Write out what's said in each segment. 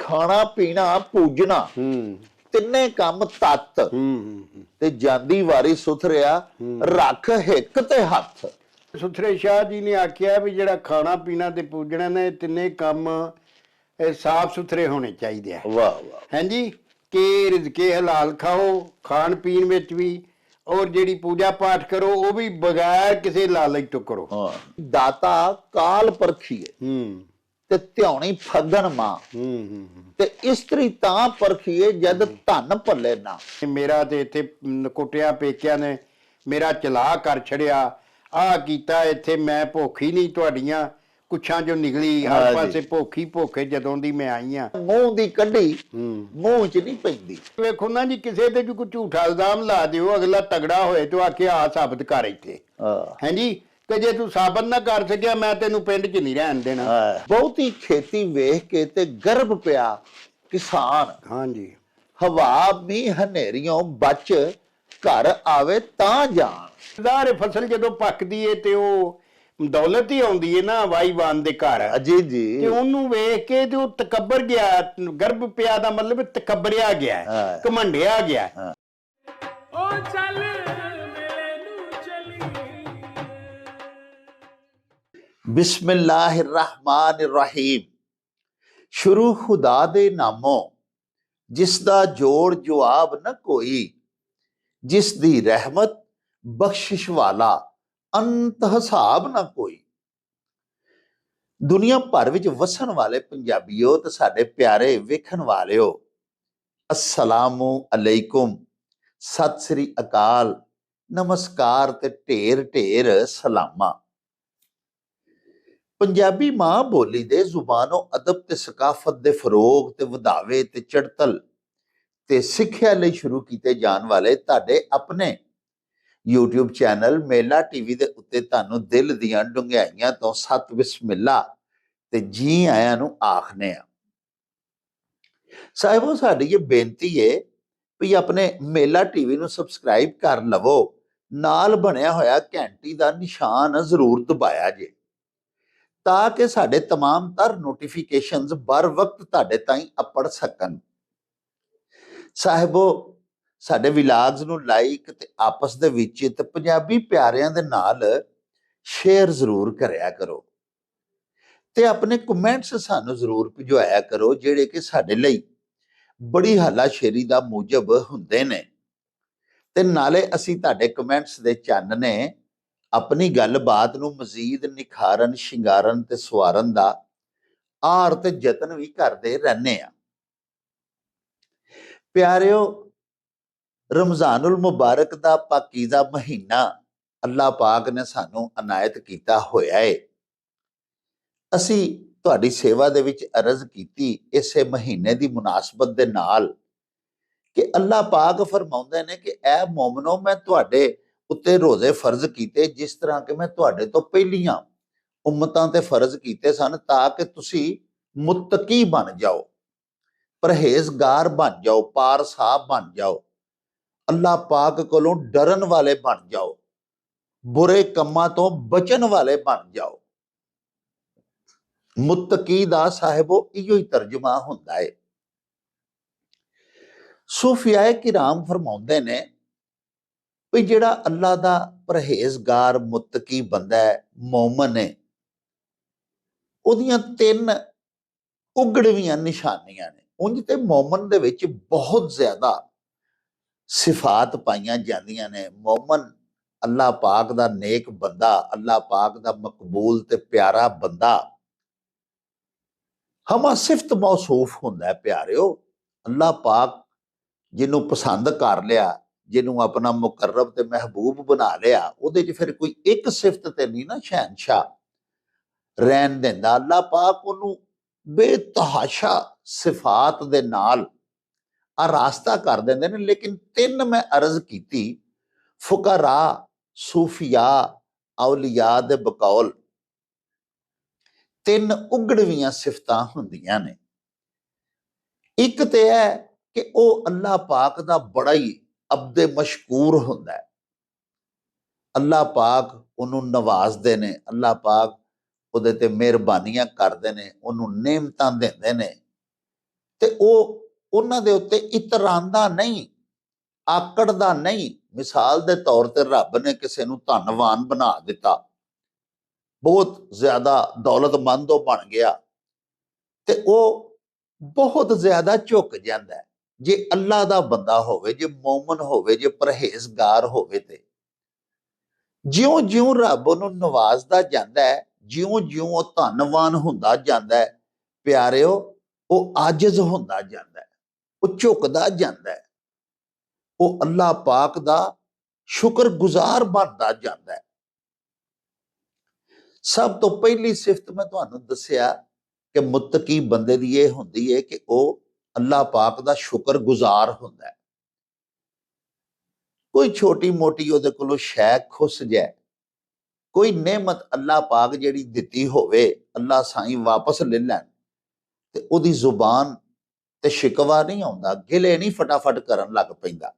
ਖਾਣਾ ਪੀਣਾ ਪੂਜਣਾ ਤਿੰਨੇ ਕੰਮ ਤੱਤ ਤੇ ਜਾਂਦੀ ਵਾਰੀ ਸੁਥਰਿਆ ਰੱਖ ਹਿੱਕ ਤੇ ਹੱਥ। ਸੁਥਰੇ ਸ਼ਾਹ ਜੀ ਨੇ ਆਖਿਆ ਵੀ ਜਿਹੜਾ ਖਾਣਾ ਪੀਣਾ ਤੇ ਪੂਜਣਾ ਨੇ ਤਿੰਨੇ ਕੰਮ ਸਾਫ ਸੁਥਰੇ ਹੋਣੇ ਚਾਹੀਦੇ ਆ। ਵਾਹ ਵਾਹ। ਹਾਂਜੀ ਕਿ ਰਿਜ਼ਕੇ ਹਲਾਲ ਖਾਓ ਖਾਣ ਪੀਣ ਵਿੱਚ ਵੀ, ਔਰ ਜਿਹੜੀ ਪੂਜਾ ਪਾਠ ਕਰੋ ਉਹ ਵੀ ਬਗੈਰ ਕਿਸੇ ਲਾਲਚ ਤੋਂ ਕਰੋ। ਹਾਂ, ਦਾਤਾ ਕਾਲ ਪਰਖੀਏ ਤੇ ਧਿਆਉਣੀ ਫੱਗਣ ਮਾਂ ਤੇ ਇਸਤਰੀ ਤਾਂ ਪਰਖੀਏ ਜਦ ਧਨ ਭੱਲੇ ਨਾ। ਮੇਰਾ ਤੇ ਇੱਥੇ ਕੁੱਟਿਆ ਪੇਕਿਆਂ ਨੇ ਮੇਰਾ ਚਲਾ ਕਰ ਛੜਿਆ, ਆਹ ਕੀਤਾ ਇੱਥੇ, ਮੈਂ ਭੁੱਖ ਹੀ ਨਹੀਂ ਤੁਹਾਡੀਆਂ ਕੁੱਛਾਂ ਚੋਂ ਨਿਕਲੀ, ਹਰ ਪਾਸੇ ਭੁੱਖ ਹੀ ਭੁੱਖ ਜਦੋਂ ਦੀ ਮੈਂ ਆਈ ਆ। ਮੂੰਹ ਦੀ ਕੱਢੀ ਮੂੰਹ ਚ ਨਹੀਂ ਪੈਂਦੀ। ਵੇਖੋ ਨਾ ਜੀ ਕਿਸੇ ਤੇ ਕੋਈ ਝੂਠਾ ਇਲਜ਼ਾਮ ਲਾ ਦਿਓ, ਅਗਲਾ ਤਗੜਾ ਹੋਏ ਤੇ ਆਖੇ ਆ ਸਾਬਤ ਕਰ ਇੱਥੇ। ਹਾਂਜੀ ਕਿ ਜੇ ਤੂੰ ਸਾਬਤ ਨਾ ਕਰ ਸਕਿਆ ਮੈਂ ਤੈਨੂੰ ਪਿੰਡ 'ਚ ਨਹੀਂ ਰਹਿਣ ਦੇਣਾ। ਬਹੁਤੀ ਖੇਤੀ ਵੇਖ ਕੇ ਤੇ ਗਰਭ ਪਿਆ ਕਿਸਾਨ। ਹਾਂਜੀ ਹਵਾ ਮੀਂਹ ਹਨੇਰੀਓਂ ਬਚ ਘਰ ਆਵੇ ਤਾਂ ਜਾਣ। ਜ਼ਾਹਰ ਫਸਲ ਜਦੋਂ ਪੱਕਦੀ ਏ ਤੇ ਉਹ ਦੌਲਤ ਹੀ ਆਉਂਦੀ ਏ ਨਾ ਵਾਈਵਾਨ ਦੇ ਘਰ। ਜੀ ਜੀ। ਤੇ ਉਹਨੂੰ ਵੇਖ ਕੇ ਤੇ ਉਹ ਤਕੱਬਰ ਗਿਆ, ਗਰਭ ਪਿਆ ਦਾ ਮਤਲਬ ਤਕੱਬਰਿਆ ਗਿਆ, ਘਮੰਡਿਆ ਗਿਆ। ਉਹ ਚੱਲ ਮੇਲੇ ਨੂੰ ਚਲੀ। ਬਿਸਮਿल्लाहिर्रहमानिर्रहीम। शुरू खुदा दे नामों जिसदा जोड़ जवाब न कोई, जिस दी रहमत बख्शिश वाला अंत हिसाब ना कोई। दुनिया भर विच वसन वाले पंजाबीओ ते साडे प्यारे वेखण वालिओ, अस्सलामु अलैकुम, सत श्री अकाल, नमस्कार ते ढेर ढेर सलामा। पंजाबी मां बोली दे जुबानो अदब ते सकाफत दे फरोग ते वधावे ते चढ़तल ते सिੱਖਿਆ ਲਈ शुरू ਕੀਤੇ ਜਾਣ ਵਾਲੇ ਤੁਹਾਡੇ ਆਪਣੇ YouTube ਚੈਨਲ ਮੇਲਾ ਟੀਵੀ ਦੇ ਉੱਤੇ ਤੁਹਾਨੂੰ ਦਿਲ ਦੀਆਂ ਡੁੰਗਿਆਈਆਂ ਤੋਂ ਸਤ ਬਿਸਮਿਲ੍ਲਾ ਤੇ ਜੀ ਆਇਆਂ ਨੂੰ ਆਖਨੇ ਆ। ਸਾਹਿਬੋ ਸਾਡੀ ਇਹ ਬੇਨਤੀ ਹੈ ਵੀ ਆਪਣੇ ਮੇਲਾ ਟੀਵੀ ਨੂੰ ਸਬਸਕ੍ਰਾਈਬ ਕਰ ਲਵੋ, ਨਾਲ ਬਣਿਆ ਹੋਇਆ ਘੰਟੀ ਦਾ ਨਿਸ਼ਾਨ ਜ਼ਰੂਰ ਦਬਾਇਆ ਜੇ ਤਾਂ ਕਿ ਸਾਡੇ तमाम तर ਨੋਟੀਫਿਕੇਸ਼ਨਸ बर वक्त ਤੁਹਾਡੇ ਤਾਈਂ ਅਪੜ ਸਕਣ। ਸਾਹਿਬੋ ਸਾਡੇ ਵਿਲਾਗਸ ਨੂੰ ਲਾਈਕ ਤੇ ਆਪਸ ਦੇ ਵਿੱਚ ਤੇ ਪੰਜਾਬੀ ਪਿਆਰਿਆਂ ਦੇ ਨਾਲ ਸ਼ੇਅਰ ਜ਼ਰੂਰ ਕਰਿਆ ਕਰੋ ਤੇ ਆਪਣੇ ਕਮੈਂਟਸ ਸਾਨੂੰ ਜ਼ਰੂਰ ਭਿਜਵਾਇਆ ਕਰੋ ਜਿਹੜੇ ਕਿ ਸਾਡੇ ਲਈ ਬੜੀ ਹੱਲਾਸ਼ੇਰੀ ਦਾ ਮੂਜਬ ਹੁੰਦੇ ਨੇ। ਤੇ ਨਾਲੇ ਅਸੀਂ ਤੁਹਾਡੇ ਕਮੈਂਟਸ ਦੇ ਚੰਨ ਨੇ अपनी गलबात नूं मजीद निखारन शिंगारन ते सवारन दा आर ते जतन भी करते रहने आ। प्यारिओ, रमजानुल मुबारक दा पाकीज़ा महीना अल्लाह पाक ने सानू अनायत कीता होया है। असी तुहाडी सेवा दे विच अर्ज कीती इसे महीने दी मुनासबत दे नाल कि अल्लाह पाक फरमाउंदे ने कि ऐ मोमनो मैं तुहाडे उत्ते रोजे फर्ज कीते जिस तरह के मैं तुहाडे तो पहलियां उम्मतां ते फर्ज कीते सन ताकि तुसी मुत्तकी बन जाओ, परहेजगार बन जाओ, पार साहब बन जाओ, अल्लाह पाक कोलों डरन वाले बन जाओ, बुरे कम्मां तो बचन वाले बन जाओ। मुत्तकी दा साहिबो इहो ही तर्जुमा हुंदा है। सूफियाए किराम फरमाउंदे ने भी जिहड़ा अल्लाह दा परहेजगार मुत्तकी बंदा है, मोमन है, उहदियां तीन उगड़वियां निशानियां ने। उंज ते मोमन दे विच बहुत ज्यादा सिफात पाईयां जांदियां ने। मोमन अल्लाह पाक दा नेक बंदा, अल्लाह पाक दा मकबूल ते प्यारा बंदा हमा सिफत मौसूफ हुंदा है। प्यारिओ, अल्लाह पाक जिन्हों पसंद कर लिया, जिन्हों अपना मुकर्रब ते महबूब बना लिया, उहदे च फिर कोई एक सिफत ते नहीं ना शहनशाह रहन देंदा। अल्लाह पाक उहनूं बेतहाशा सिफात दे नाल आरास्ता कर देंदे ने। लेकिन तीन मैं अर्ज कीती, फुकरा, सूफिया, औलिया दे बकौल तीन उगड़वियां सिफतां हुंदियां ने। एक ते है कि वह अल्लाह पाक दा बड़ा ही अब्दे मशकूर हुंदा है। अल्लाह पाक उन्होंने नवाजदे ने, अल्लाह पाक उहदे ते मेहरबानियां करदे ने, उन्होंने नेमतां देंदे ने। ਤੇ ਉਹ ਉਹਨਾਂ ਦੇ ਉੱਤੇ ਇਤਰਾਂਦਾ ਨਹੀਂ, ਆਕੜਦਾ ਨਹੀਂ। ਮਿਸਾਲ ਦੇ ਤੌਰ ਤੇ ਰੱਬ ਨੇ ਕਿਸੇ ਨੂੰ ਧਨਵਾਨ ਬਣਾ ਦਿੱਤਾ, ਬਹੁਤ ਜ਼ਿਆਦਾ ਦੌਲਤਮੰਦ ਉਹ ਬਣ ਗਿਆ, ਤੇ ਉਹ ਬਹੁਤ ਜ਼ਿਆਦਾ ਝੁਕ ਜਾਂਦਾ ਹੈ। ਜੇ ਅੱਲਾ ਦਾ ਬੰਦਾ ਹੋਵੇ, ਜੇ ਮੌਮਨ ਹੋਵੇ, ਜੇ ਪਰਹੇਜ਼ਗਾਰ ਹੋਵੇ, ਤੇ ਜਿਉਂ-ਜਿਉਂ ਰੱਬ ਉਹਨੂੰ ਨਵਾਜ਼ਦਾ ਜਾਂਦਾ ਹੈ, ਜਿਉਂ-ਜਿਉਂ ਉਹ ਧਨਵਾਨ ਹੁੰਦਾ ਜਾਂਦਾ ਹੈ, ਪਿਆਰਿਓ, ਉਹ ਆਜਜ਼ ਹੁੰਦਾ ਜਾਂਦਾ ਹੈ, ਉਹ ਝੁਕਦਾ ਜਾਂਦਾ ਹੈ, ਉਹ ਅੱਲਾ ਪਾਕ ਦਾ ਸ਼ੁਕਰਗੁਜ਼ਾਰ ਬਣਦਾ ਜਾਂਦਾ ਹੈ। ਸਭ ਤੋਂ ਪਹਿਲੀ ਸਿਫਤ ਮੈਂ ਤੁਹਾਨੂੰ ਦੱਸਿਆ ਕਿ ਮੁੱਤਕੀ ਬੰਦੇ ਦੀ ਇਹ ਹੁੰਦੀ ਹੈ ਕਿ ਉਹ ਅੱਲਾ ਪਾਕ ਦਾ ਸ਼ੁਕਰਗੁਜ਼ਾਰ ਹੁੰਦਾ ਹੈ। ਕੋਈ ਛੋਟੀ ਮੋਟੀ ਉਹਦੇ ਕੋਲੋਂ ਸ਼ੈ ਖੁੱਸ ਜਾਏ, ਕੋਈ ਨਿਹਮਤ ਅੱਲਾ ਪਾਕ ਜਿਹੜੀ ਦਿੱਤੀ ਹੋਵੇ, ਅੱਲਾ ਸਾਈਂ ਵਾਪਸ ਲੈ ਲੈਣ, ਤੇ ਉਹਦੀ ਜ਼ੁਬਾਨ ਤੇ ਸ਼ਿਕਵਾ ਨਹੀਂ ਆਉਂਦਾ, ਗਿਲੇ ਨਹੀਂ ਫਟਾਫਟ ਕਰਨ ਲੱਗ ਪੈਂਦਾ।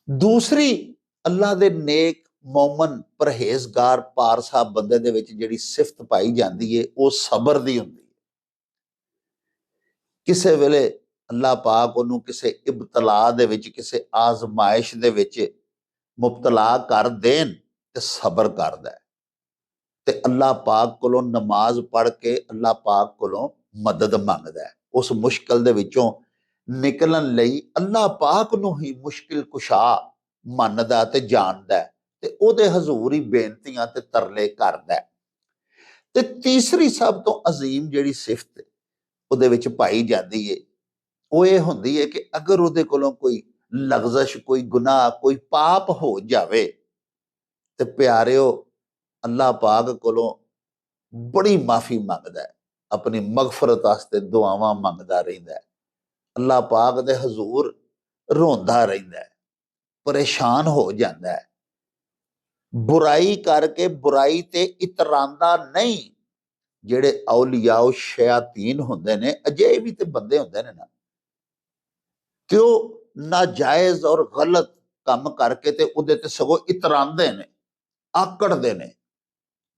ਦੂਸਰੀ ਅੱਲਾ ਦੇ ਨੇਕ ਮੌਮਨ ਪਰਹੇਜ਼ਗਾਰ ਪਾਰਸਾ ਬੰਦੇ ਦੇ ਵਿੱਚ ਜਿਹੜੀ ਸਿਫਤ ਪਾਈ ਜਾਂਦੀ ਹੈ, ਉਹ ਸਬਰ ਦੀ ਹੁੰਦੀ ਹੈ। ਕਿਸੇ ਵੇਲੇ ਅੱਲਾ ਪਾਕ ਉਹਨੂੰ ਕਿਸੇ ਇਬਤਲਾ ਦੇ ਵਿੱਚ, ਕਿਸੇ ਆਜ਼ਮਾਇਸ਼ ਦੇ ਵਿੱਚ ਮੁਬਤਲਾ ਕਰ ਦੇਣ ਤੇ ਸਬਰ ਕਰਦਾ ਹੈ, ਤੇ ਅੱਲਾ ਪਾਕ ਕੋਲੋਂ ਨਮਾਜ਼ ਪੜ੍ਹ ਕੇ ਅੱਲਾ ਪਾਕ ਕੋਲੋਂ ਮਦਦ ਮੰਗਦਾ ਹੈ। ਉਸ ਮੁਸ਼ਕਲ ਦੇ ਵਿੱਚੋਂ ਨਿਕਲਣ ਲਈ ਅੱਲਾ ਪਾਕ ਨੂੰ ਹੀ ਮੁਸ਼ਕਿਲ ਕੁਸ਼ਾ ਮੰਨਦਾ ਤੇ ਜਾਣਦਾ, ਤੇ ਉਹਦੇ ਹਜ਼ੂਰ ਹੀ ਬੇਨਤੀਆਂ ਤੇ ਤਰਲੇ ਕਰਦਾ। ਤੇ ਤੀਸਰੀ ਸਭ ਤੋਂ ਅਜ਼ੀਮ ਜਿਹੜੀ ਸਿਫਤ ਉਹਦੇ ਵਿੱਚ ਪਾਈ ਜਾਂਦੀ ਹੈ, ਉਹ ਇਹ ਹੁੰਦੀ ਹੈ ਕਿ ਅਗਰ ਉਹਦੇ ਕੋਲੋਂ ਕੋਈ ਲਗਜ਼ਸ਼, ਕੋਈ ਗੁਨਾਹ, ਕੋਈ ਪਾਪ ਹੋ ਜਾਵੇ, ਤੇ ਪਿਆਰਿਓ, ਅੱਲਾ ਪਾਕ ਕੋਲੋਂ ਬੜੀ ਮਾਫੀ ਮੰਗਦਾ ਹੈ, ਆਪਣੀ ਮਗਫਰਤ ਵਾਸਤੇ ਦੁਆਵਾਂ ਮੰਗਦਾ ਰਹਿੰਦਾ ਹੈ, ਅੱਲਾ ਪਾਕ ਦੇ ਹਜ਼ੂਰ ਰੋਂਦਾ ਰਹਿੰਦਾ ਹੈ, ਪਰੇਸ਼ਾਨ ਹੋ ਜਾਂਦਾ ਹੈ। ਬੁਰਾਈ ਕਰਕੇ ਬੁਰਾਈ ਤੇ ਇਤਰਾਂਦਾ ਨਹੀਂ। ਜਿਹੜੇ ਔਲੀਆ ਸ਼ਯਾਤੀਨ ਹੁੰਦੇ ਨੇ, ਅਜਿਹੇ ਵੀ ਤੇ ਬੰਦੇ ਹੁੰਦੇ ਨੇ ਨਾ, ਕਿ ਉਹ ਨਾਜਾਇਜ਼ ਔਰ ਗਲਤ ਕੰਮ ਕਰਕੇ ਤੇ ਉਹਦੇ ਤੇ ਸਗੋਂ ਇਤਰਾਂਦੇ ਨੇ, ਆਕੜਦੇ ਨੇ।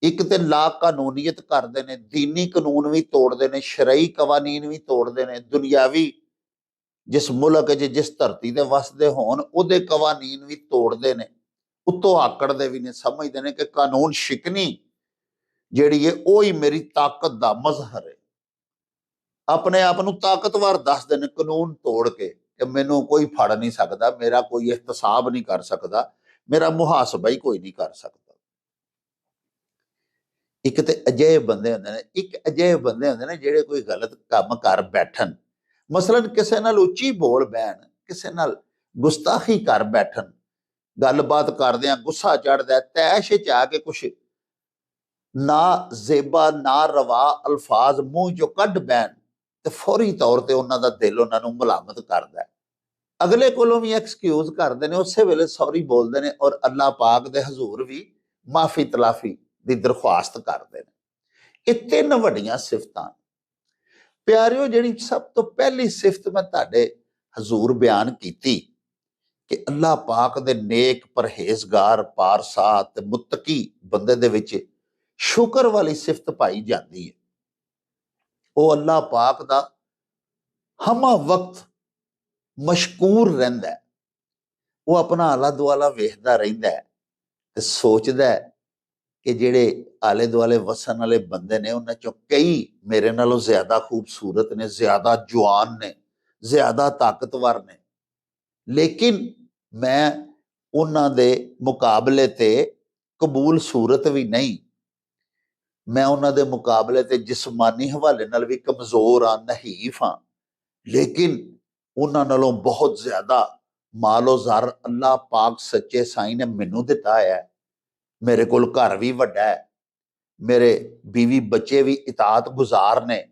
ਇੱਕ ਤੇ ਲਾ ਕਾਨੂੰਨੀਅਤ ਕਰਦੇ ਨੇ, ਦੀਨੀ ਕਾਨੂੰਨ ਵੀ ਤੋੜਦੇ ਨੇ, ਸ਼ਰਈ ਕਵਾਨੀਨ ਵੀ ਤੋੜਦੇ ਨੇ, ਦੁਨਿਆਵੀ ਜਿਸ ਮੁਲਕ 'ਚ ਜਿਸ ਧਰਤੀ ਤੇ ਵਸਦੇ ਹੋਣ ਉਹਦੇ ਕਵਾਨੀਨ ਵੀ ਤੋੜਦੇ ਨੇ, ਉੱਤੋਂ ਆਕੜਦੇ ਵੀ ਨੇ, ਸਮਝਦੇ ਨੇ ਕਿ ਕਾਨੂੰਨ ਸ਼ਿਕਨੀ ਜਿਹੜੀ ਹੈ ਉਹ ਹੀ ਮੇਰੀ ਤਾਕਤ ਦਾ ਮਜ਼ਹਰ ਹੈ। ਆਪਣੇ ਆਪ ਨੂੰ ਤਾਕਤਵਰ ਦੱਸਦੇ ਨੇ ਕਾਨੂੰਨ ਤੋੜ ਕੇ, ਕਿ ਮੈਨੂੰ ਕੋਈ ਫੜ ਨਹੀਂ ਸਕਦਾ, ਮੇਰਾ ਕੋਈ ਇਹਤਸਾਬ ਨਹੀਂ ਕਰ ਸਕਦਾ, ਮੇਰਾ ਮੁਹਾਸਬਾ ਹੀ ਕੋਈ ਨਹੀਂ ਕਰ ਸਕਦਾ। ਇੱਕ ਤੇ ਅਜਿਹੇ ਬੰਦੇ ਹੁੰਦੇ ਨੇ, ਇੱਕ ਅਜਿਹੇ ਬੰਦੇ ਹੁੰਦੇ ਨੇ ਜਿਹੜੇ ਕੋਈ ਗਲਤ ਕੰਮ ਕਰ ਬੈਠਣ, ਮਸਲਨ ਕਿਸੇ ਨਾਲ ਉੱਚੀ ਬੋਲ ਬੈਣ, ਕਿਸੇ ਨਾਲ ਗੁਸਤਾਖੀ ਕਰ ਬੈਠਣ, ਗੱਲਬਾਤ ਕਰਦਿਆਂ ਗੁੱਸਾ ਚੜ੍ਹਦਾ, ਤੈਸ਼ 'ਚ ਆ ਕੇ ਕੁਛ ਨਾ ਜ਼ੇਬਾ ਨਾ ਰਵਾ ਅਲਫਾਜ਼ ਮੂੰਹ 'ਚੋਂ ਕੱਢ ਬੈਣ, ਤੇ ਫੌਰੀ ਤੌਰ ਤੇ ਉਹਨਾਂ ਦਾ ਦਿਲ ਉਹਨਾਂ ਨੂੰ ਮੁਲਾਮਤ ਕਰਦਾ, ਅਗਲੇ ਕੋਲੋਂ ਵੀ ਐਕਸਕਿਊਜ਼ ਕਰਦੇ ਨੇ, ਉਸੇ ਵੇਲੇ ਸੌਰੀ ਬੋਲਦੇ ਨੇ, ਔਰ ਅੱਲਾ ਪਾਕ ਦੇ ਹਜ਼ੂਰ ਵੀ ਮਾਫੀ ਤਲਾਫੀ ਦੀ ਦਰਖਾਸਤ ਕਰਦੇ ਨੇ। ਇਹ ਤਿੰਨ ਵੱਡੀਆਂ ਸਿਫਤਾਂ। ਪਿਆਰਿਓ, ਜਿਹੜੀ ਸਭ ਤੋਂ ਪਹਿਲੀ ਸਿਫਤ ਮੈਂ ਤੁਹਾਡੇ ਹਜ਼ੂਰ ਬਿਆਨ ਕੀਤੀ ਕਿ ਅੱਲਾ ਪਾਕ ਦੇ ਨੇਕ ਪਰਹੇਜ਼ਗਾਰ ਪਾਰਸਾ ਤੇ ਮੁੱਤਕੀ ਬੰਦੇ ਦੇ ਵਿੱਚ ਸ਼ੁਕਰ ਵਾਲੀ ਸਿਫਤ ਪਾਈ ਜਾਂਦੀ ਹੈ। ਉਹ ਅੱਲਾ ਪਾਕ ਦਾ ਹਮਾ ਵਕਤ ਮਸ਼ਕੂਰ ਰਹਿੰਦਾ ਹੈ, ਉਹ ਆਪਣਾ ਆਲਾ ਦੁਆਲਾ ਵੇਖਦਾ ਰਹਿੰਦਾ ਹੈ ਤੇ ਸੋਚਦਾ ਹੈ ਕਿ ਜਿਹੜੇ ਆਲੇ ਦੁਆਲੇ ਵਸਣ ਵਾਲੇ ਬੰਦੇ ਨੇ, ਉਹਨਾਂ ਚੋਂ ਕਈ ਮੇਰੇ ਨਾਲੋਂ ਜ਼ਿਆਦਾ ਖੂਬਸੂਰਤ ਨੇ, ਜ਼ਿਆਦਾ ਜਵਾਨ ਨੇ, ਜ਼ਿਆਦਾ ਤਾਕਤਵਰ ਨੇ, ਲੇਕਿਨ ਮੈਂ ਉਹਨਾਂ ਦੇ ਮੁਕਾਬਲੇ ਤੇ ਕਬੂਲ ਸੂਰਤ ਵੀ ਨਹੀਂ, ਮੈਂ ਉਹਨਾਂ ਦੇ ਮੁਕਾਬਲੇ ਤੇ ਜਿਸਮਾਨੀ ਹਵਾਲੇ ਨਾਲ ਵੀ ਕਮਜ਼ੋਰ ਆ, ਨਹੀਫ ਹਾਂ, ਲੇਕਿਨ ਉਹਨਾਂ ਨਾਲੋਂ ਬਹੁਤ ਜ਼ਿਆਦਾ ਮਾਲੋ ਜ਼ਰ ਅੱਲਾ ਪਾਕ ਸੱਚੇ ਸਾਈਂ ਨੇ ਮੈਨੂੰ ਦਿੱਤਾ ਹੈ। ਮੇਰੇ ਕੋਲ ਘਰ ਵੀ ਵੱਡਾ ਹੈ, ਮੇਰੇ ਬੀਵੀ ਬੱਚੇ ਵੀ ਇਤਾਅਤ ਗੁਜ਼ਾਰ ਨੇ,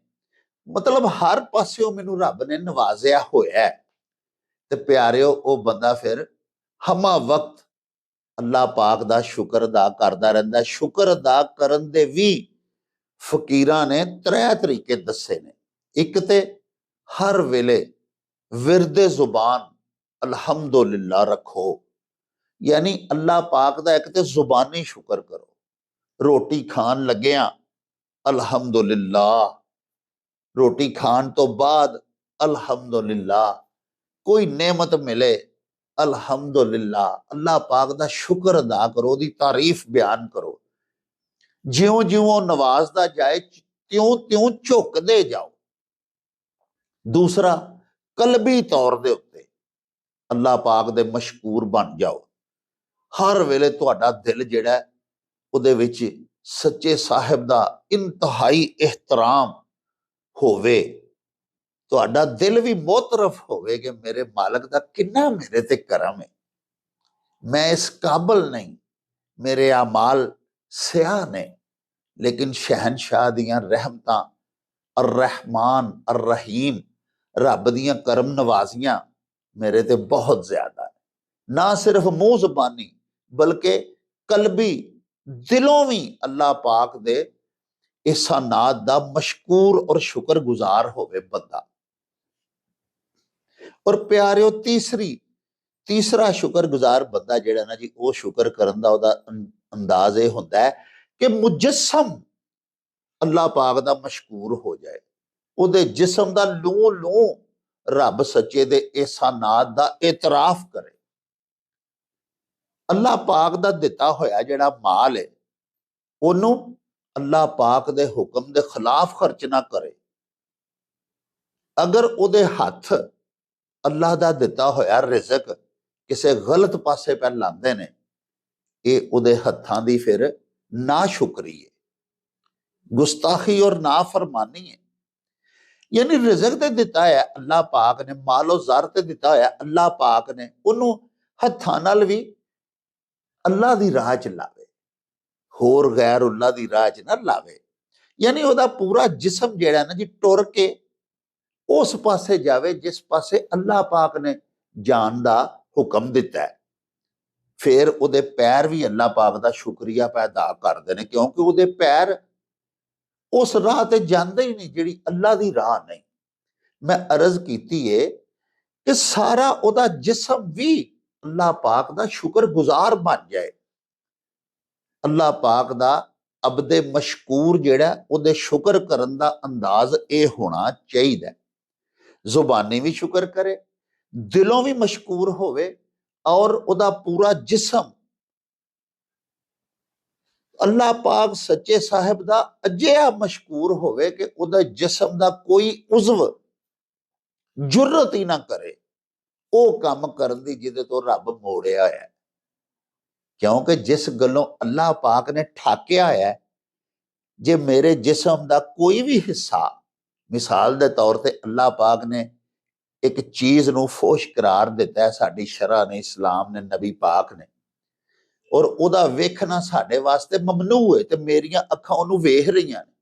ਮਤਲਬ ਹਰ ਪਾਸਿਓਂ ਮੈਨੂੰ ਰੱਬ ਨੇ ਨਵਾਜ਼ਿਆ ਹੋਇਆ। ਤੇ ਪਿਆਰਿਓ, ਉਹ ਬੰਦਾ ਫਿਰ ਹਮਾ ਵਕਤ ਅੱਲਾ ਪਾਕ ਦਾ ਸ਼ੁਕਰ ਅਦਾ ਕਰਦਾ ਰਹਿੰਦਾ। ਸ਼ੁਕਰ ਅਦਾ ਕਰਨ ਦੇ ਵੀ ਫਕੀਰਾਂ ਨੇ 3 ਤਰੀਕੇ ਦੱਸੇ ਨੇ। ਇੱਕ ਤੇ ਹਰ ਵੇਲੇ ਵਿਰਦੇ ਜ਼ੁਬਾਨ ਅਲਹਮਦੁਲਿਲਾ ਰੱਖੋ, ਯਾਨੀ ਅੱਲਾ ਪਾਕ ਦਾ ਇੱਕ ਤੇ ਜ਼ੁਬਾਨੀ ਸ਼ੁਕਰ ਕਰੋ, ਰੋਟੀ ਖਾਣ ਲੱਗਿਆ ਅਲਹਮਦੁਲਿਲਾ, ਰੋਟੀ ਖਾਣ ਤੋਂ ਬਾਅਦ ਅਲਹਮਦੁਲਿਲਾ, ਕੋਈ ਨੇਮਤ ਮਿਲੇ ਅਲਹਮਦੁਲਿਲਾ, ਅੱਲਾਹ ਪਾਕ ਦਾ ਸ਼ੁਕਰ ਅਦਾ ਕਰੋ, ਉਹਦੀ ਤਾਰੀਫ ਬਿਆਨ ਕਰੋ। ਜਿਉਂ-ਜਿਉਂ ਉਹ ਨਵਾਜ਼ਦਾ ਜਾਏ ਤਿਉਂ-ਤਿਉਂ ਝੁਕਦੇ ਜਾਓ। ਦੂਸਰਾ, ਕਲਬੀ ਤੌਰ ਦੇ ਉੱਤੇ ਅੱਲਾਹ ਪਾਕ ਦੇ ਮਸ਼ਕੂਰ ਬਣ ਜਾਓ। ਹਰ ਵੇਲੇ ਤੁਹਾਡਾ ਦਿਲ ਜਿਹੜਾ ਉਹਦੇ ਵਿੱਚ ਸੱਚੇ ਸਾਹਿਬ ਦਾ ਇੰਤਹਾਈ ਇਹਤਰਾਮ ਹੋਵੇ। ਤੁਹਾਡਾ ਦਿਲ ਵੀ ਮੁਤਰਫ ਹੋਵੇ ਕਿ ਮੇਰੇ ਮਾਲਕ ਦਾ ਕਿੰਨਾ ਮੇਰੇ ਤੇ ਕਰਮ ਹੈ, ਮੈਂ ਇਸ ਕਾਬਲ ਨਹੀਂ, ਮੇਰੇ ਅਮਾਲ ਸਿਆਹ ਨੇ, ਲੇਕਿਨ ਸ਼ਹਿਨशाह ਦੀਆਂ ਰਹਿਮਤਾਂ, ਅਰ ਰਹਿਮਾਨ ਅਰ ਰਹੀਮ, ਰੱਬ ਦੀਆਂ ਕਰਮ ਨਵਾਜ਼ੀਆਂ ਮੇਰੇ ਤੇ ਬਹੁਤ ਜ਼ਿਆਦਾ ਹੈ। ਨਾ ਸਿਰਫ ਮੂੰਹ ਜ਼ਬਾਨੀ ਬਲਕਿ ਕਲਬੀ, ਦਿਲੋਂ ਵੀ ਅੱਲਾਹ ਪਾਕ ਦੇ ਇਹਸਾਨਾਤ ਦਾ ਮਸ਼ਕੂਰ ਔਰ ਸ਼ੁਕਰਗੁਜ਼ਾਰ ਹੋਵੇ ਬੰਦਾ। ਔਰ ਪਿਆਰਿਓ, ਤੀਸਰਾ ਸ਼ੁਕਰਗੁਜ਼ਾਰ ਬੰਦਾ ਜਿਹੜਾ ਨਾ ਜੀ, ਉਹ ਸ਼ੁਕਰ ਕਰਨ ਦਾ ਉਹਦਾ ਅੰਦਾਜ਼ ਇਹ ਹੁੰਦਾ ਹੈ ਕਿ ਮੁਜੱਸਮ ਅੱਲਾਹ ਪਾਕ ਦਾ ਮਸ਼ਕੂਰ ਹੋ ਜਾਏ, ਉਹਦੇ ਜਿਸਮ ਦਾ ਲੂੰ ਰੱਬ ਸੱਚੇ ਦੇ ਇਹਸਾਨਾਤ ਦਾ ਇਤਰਾਫ ਕਰੇ। ਅੱਲਾਹ ਪਾਕ ਦਾ ਦਿੱਤਾ ਹੋਇਆ ਜਿਹੜਾ ਮਾਲ ਹੈ, ਉਹਨੂੰ ਅੱਲਾਹ ਪਾਕ ਦੇ ਹੁਕਮ ਦੇ ਖਿਲਾਫ ਖਰਚ ਨਾ ਕਰੇ। ਅਗਰ ਉਹਦੇ ਹੱਥ ਅੱਲਾਹ ਦਾ ਦਿੱਤਾ ਹੋਇਆ ਰਿਜ਼ਕ ਕਿਸੇ ਗਲਤ ਪਾਸੇ ਪੈ ਲਾਉਂਦੇ ਨੇ, ਇਹ ਉਹਦੇ ਹੱਥਾਂ ਦੀ ਫਿਰ ਨਾਸ਼ੁਕਰੀ ਹੈ, ਗੁਸਤਾਖੀ ਔਰ ਨਾਫਰਮਾਨੀ ਹੈ। ਯਾਨੀ ਰਿਜ਼ਕ ਤੇ ਦਿੱਤਾ ਹੈ ਅੱਲਾਹ ਪਾਕ ਨੇ, ਮਾਲੋ ਜ਼ਰ ਤੇ ਦਿੱਤਾ ਹੋਇਆ ਅੱਲਾਹ ਪਾਕ ਨੇ, ਉਹਨੂੰ ਹੱਥਾਂ ਨਾਲ ਵੀ ਅੱਲਾਹ ਦੀ ਰਾਹ ਚ ਲਾਵੇ, ਹੋਰ ਗੈਰ ਅੱਲਾਹ ਦੀ ਰਾਹ ਚ ਨਾ ਲਾਵੇ। ਯਾਨੀ ਉਹਦਾ ਪੂਰਾ ਜਿਸਮ ਜਿਹੜਾ ਨਾ ਜੀ, ਟੁਰ ਕੇ ਉਸ ਪਾਸੇ ਜਾਵੇ ਜਿਸ ਪਾਸੇ ਅੱਲਾਹ ਪਾਕ ਨੇ ਜਾਣ ਦਾ ਹੁਕਮ ਦਿੱਤਾ ਹੈ। ਫਿਰ ਉਹਦੇ ਪੈਰ ਵੀ ਅੱਲਾਹ ਪਾਕ ਦਾ ਸ਼ੁਕਰੀਆ ਪੈਦਾ ਕਰਦੇ ਨੇ, ਕਿਉਂਕਿ ਉਹਦੇ ਪੈਰ ਉਸ ਰਾਹ ਤੇ ਜਾਂਦੇ ਹੀ ਨਹੀਂ ਜਿਹੜੀ ਅੱਲਾਹ ਦੀ ਰਾਹ ਨਹੀਂ। ਮੈਂ ਅਰਜ਼ ਕੀਤੀ ਏ ਕਿ ਸਾਰਾ ਉਹਦਾ ਜਿਸਮ ਵੀ ਅੱਲਾਹ ਪਾਕ ਦਾ ਸ਼ੁਕਰਗੁਜ਼ਾਰ ਬਣ ਜਾਏ। ਅੱਲਾਹ ਪਾਕ ਦਾ ਅਬਦੇ ਮਸ਼ਕੂਰ ਜਿਹੜਾ, ਉਹਦੇ ਸ਼ੁਕਰ ਕਰਨ ਦਾ ਅੰਦਾਜ਼ ਇਹ ਹੋਣਾ ਚਾਹੀਦਾ। ਜ਼ੁਬਾਨੀ ਵੀ ਸ਼ੁਕਰ ਕਰੇ, ਦਿਲੋਂ ਵੀ ਮਸ਼ਕੂਰ ਹੋਵੇ, ਔਰ ਉਹਦਾ ਪੂਰਾ ਜਿਸਮ ਅੱਲਾਹ ਪਾਕ ਸੱਚੇ ਸਾਹਿਬ ਦਾ ਅਜਿਹਾ ਮਸ਼ਕੂਰ ਹੋਵੇ ਕਿ ਉਹਦਾ ਜਿਸਮ ਦਾ ਕੋਈ ਉਜ਼ਵ ਜੁਰਤ ਹੀ ਨਾ ਕਰੇ ਉਹ ਕੰਮ ਕਰਨ ਦੀ ਜਿਹਦੇ ਤੋਂ ਰੱਬ ਮੋੜਿਆ ਹੋਇਆ ਹੈ। ਕਿਉਂਕਿ ਜਿਸ ਗੱਲੋਂ ਅੱਲਾਹ ਪਾਕ ਨੇ ਠਾਕਿਆ ਹੋਇਆ, ਜੇ ਮੇਰੇ ਜਿਸਮ ਦਾ ਕੋਈ ਵੀ ਹਿੱਸਾ, ਮਿਸਾਲ ਦੇ ਤੌਰ ਤੇ ਅੱਲਾਹ ਪਾਕ ਨੇ ਇੱਕ ਚੀਜ਼ ਨੂੰ ਫੋਸ਼ ਕਰਾਰ ਦਿੱਤਾ ਹੈ, ਸਾਡੀ ਸ਼ਰਅ ਨੇ, ਇਸਲਾਮ ਨੇ, ਨਬੀ ਪਾਕ ਨੇ, ਔਰ ਉਹਦਾ ਵੇਖਣਾ ਸਾਡੇ ਵਾਸਤੇ ਮਮਨੂ ਹੈ, ਤੇ ਮੇਰੀਆਂ ਅੱਖਾਂ ਉਹਨੂੰ ਵੇਖ ਰਹੀਆਂ ਨੇ।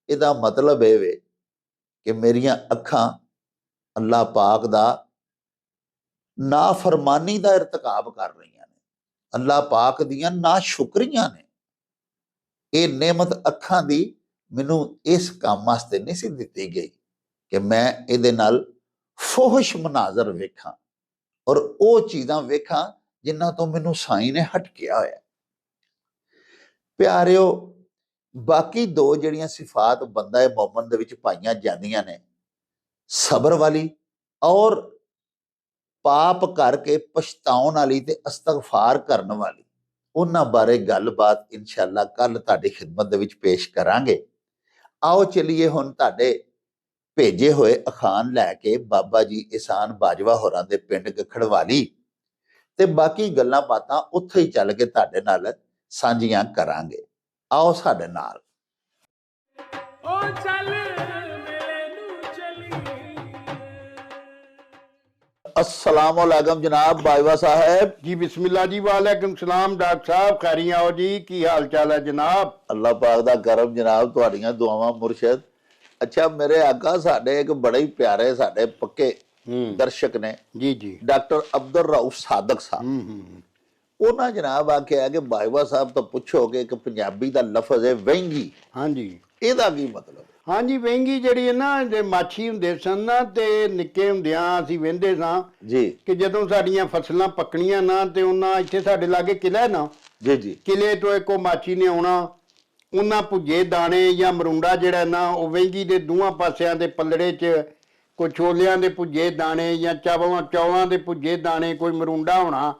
ਇਹਦਾ ਮਤਲਬ ਇਹ ਵੇ ਕਿ ਮੇਰੀਆਂ ਅੱਖਾਂ ਅੱਲਾਹ ਪਾਕ ਦਾ ਨਾਫਰਮਾਨੀ ਦਾ ਇਰਤਕਾਬ ਕਰ ਰਹੀਆਂ ਨੇ, ਅੱਲਾਹ ਪਾਕ ਦੀਆਂ ਨਾਸ਼ੁਕਰੀਆਂ ਨੇ। ਇਹ ਨੇਮਤ ਅੱਖਾਂ ਦੀ ਮੈਨੂੰ ਇਸ ਕੰਮ ਵਾਸਤੇ ਨਹੀਂ ਸੀ ਦਿੱਤੀ ਗਈ ਕਿ ਮੈਂ ਇਹਦੇ ਨਾਲ ਫੋਹਸ਼ ਮਨਾਜ਼ਰ ਵੇਖਾਂ ਔਰ ਉਹ ਚੀਜ਼ਾਂ ਵੇਖਾਂ ਜਿਨ੍ਹਾਂ ਤੋਂ ਮੈਨੂੰ ਸਾਈਂ ਨੇ ਹਟਕਿਆ ਹੋਇਆ। ਪਿਆਰਿਓ, ਬਾਕੀ ਦੋ ਜਿਹੜੀਆਂ ਸਿਫਾਤ ਬੰਦਾ ਇਹ ਮੌਮਨ ਦੇ ਵਿੱਚ ਪਾਈਆਂ ਜਾਂਦੀਆਂ ਨੇ, ਸਬਰ ਵਾਲੀ ਔਰ ਪਾਪ ਕਰਕੇ ਪਛਤਾਉਣ ਵਾਲੀ ਤੇ ਅਸਤਗਫਾਰ ਕਰਨ ਵਾਲੀ, ਉਹਨਾਂ ਬਾਰੇ ਗੱਲਬਾਤ ਇਨਸ਼ਾਅੱਲਾ ਕੱਲ ਤੁਹਾਡੀ ਖਿਦਮਤ ਦੇ ਵਿੱਚ ਪੇਸ਼ ਕਰਾਂਗੇ। ਆਓ ਚਲੀਏ ਹੁਣ ਤੁਹਾਡੇ ਭੇਜੇ ਹੋਏ ਅਖਾਨ ਲੈ ਕੇ ਬਾਬਾ ਜੀ ਇਹਸਾਨ ਬਾਜਵਾ ਹੋਰਾਂ ਦੇ ਪਿੰਡ ਗਖੜਵਾਲੀ, ਤੇ ਬਾਕੀ ਗੱਲਾਂ ਬਾਤਾਂ ਉੱਥੇ ਹੀ ਚੱਲ ਕੇ ਤੁਹਾਡੇ ਨਾਲ ਸਾਂਝੀਆਂ ਕਰਾਂਗੇ। ਆਓ ਸਾਡੇ ਨਾਲ। ओ चल मेले नू चली अस्सलाम वालेकुम जनाब बाजवा साहब। जी बिस्मिल्लाह जी, वालेकुम सलाम डॉक्टर साहब, खैरियां हो जी, की हाल चाल है जनाब? अल्लाह पाक दा करम जनाब, तुहाड़ियां दुआवां मुर्शद। अच्छा मेरे आका साडे एक बड़े ही प्यारे साडे पक्के दर्शक ने जी जी, डॉक्टर अब्दुल रऊफ सादक साहब। ਉਹਨਾਂ ਜਨਾਬ ਆਖਿਆ ਕਿ ਬਾਜਵਾ ਸਾਹਿਬ ਤੋਂ ਪੁੱਛੋ ਕਿ ਇੱਕ ਪੰਜਾਬੀ ਦਾ ਲਫ਼ਜ਼ ਹੈ ਵਹਿੰਗੀ, ਹਾਂਜੀ ਇਹਦਾ ਕੀ ਮਤਲਬ? ਹਾਂਜੀ, ਵਹਿੰਗੀ ਜਿਹੜੀ ਹੈ ਨਾ, ਜੇ ਮਾਛੀ ਹੁੰਦੇ ਸਨ ਨਾ, ਤੇ ਨਿੱਕੇ ਹੁੰਦਿਆਂ ਅਸੀਂ ਵਹਿੰਦੇ ਸਾਂ ਜੀ ਕਿ ਜਦੋਂ ਸਾਡੀਆਂ ਫਸਲਾਂ ਪੱਕਣੀਆਂ ਨਾ, ਤੇ ਉਹਨਾਂ ਇੱਥੇ ਸਾਡੇ ਲਾਗੇ ਕਿਲਾ ਹੈ ਨਾ ਜੀ ਜੀ ਕਿਲੇ ਤੋਂ ਇੱਕੋ ਮਾਛੀ ਨੇ ਆਉਣਾ, ਉਹਨਾਂ ਭੁੱਜੇ ਦਾਣੇ ਜਾਂ ਮਰੂੰਡਾ ਜਿਹੜਾ ਨਾ ਉਹ ਵਹਿੰਗੀ ਦੇ ਦੋਹਾਂ ਪਾਸਿਆਂ ਦੇ ਪੱਲੜੇ 'ਚ ਕੋਈ ਛੋਲਿਆਂ ਦੇ ਭੁੱਜੇ ਦਾਣੇ ਜਾਂ ਚੌਲਾਂ ਦੇ ਭੁੱਜੇ ਦਾਣੇ, ਕੋਈ ਮਰੂੰਡਾ ਹੋਣਾ,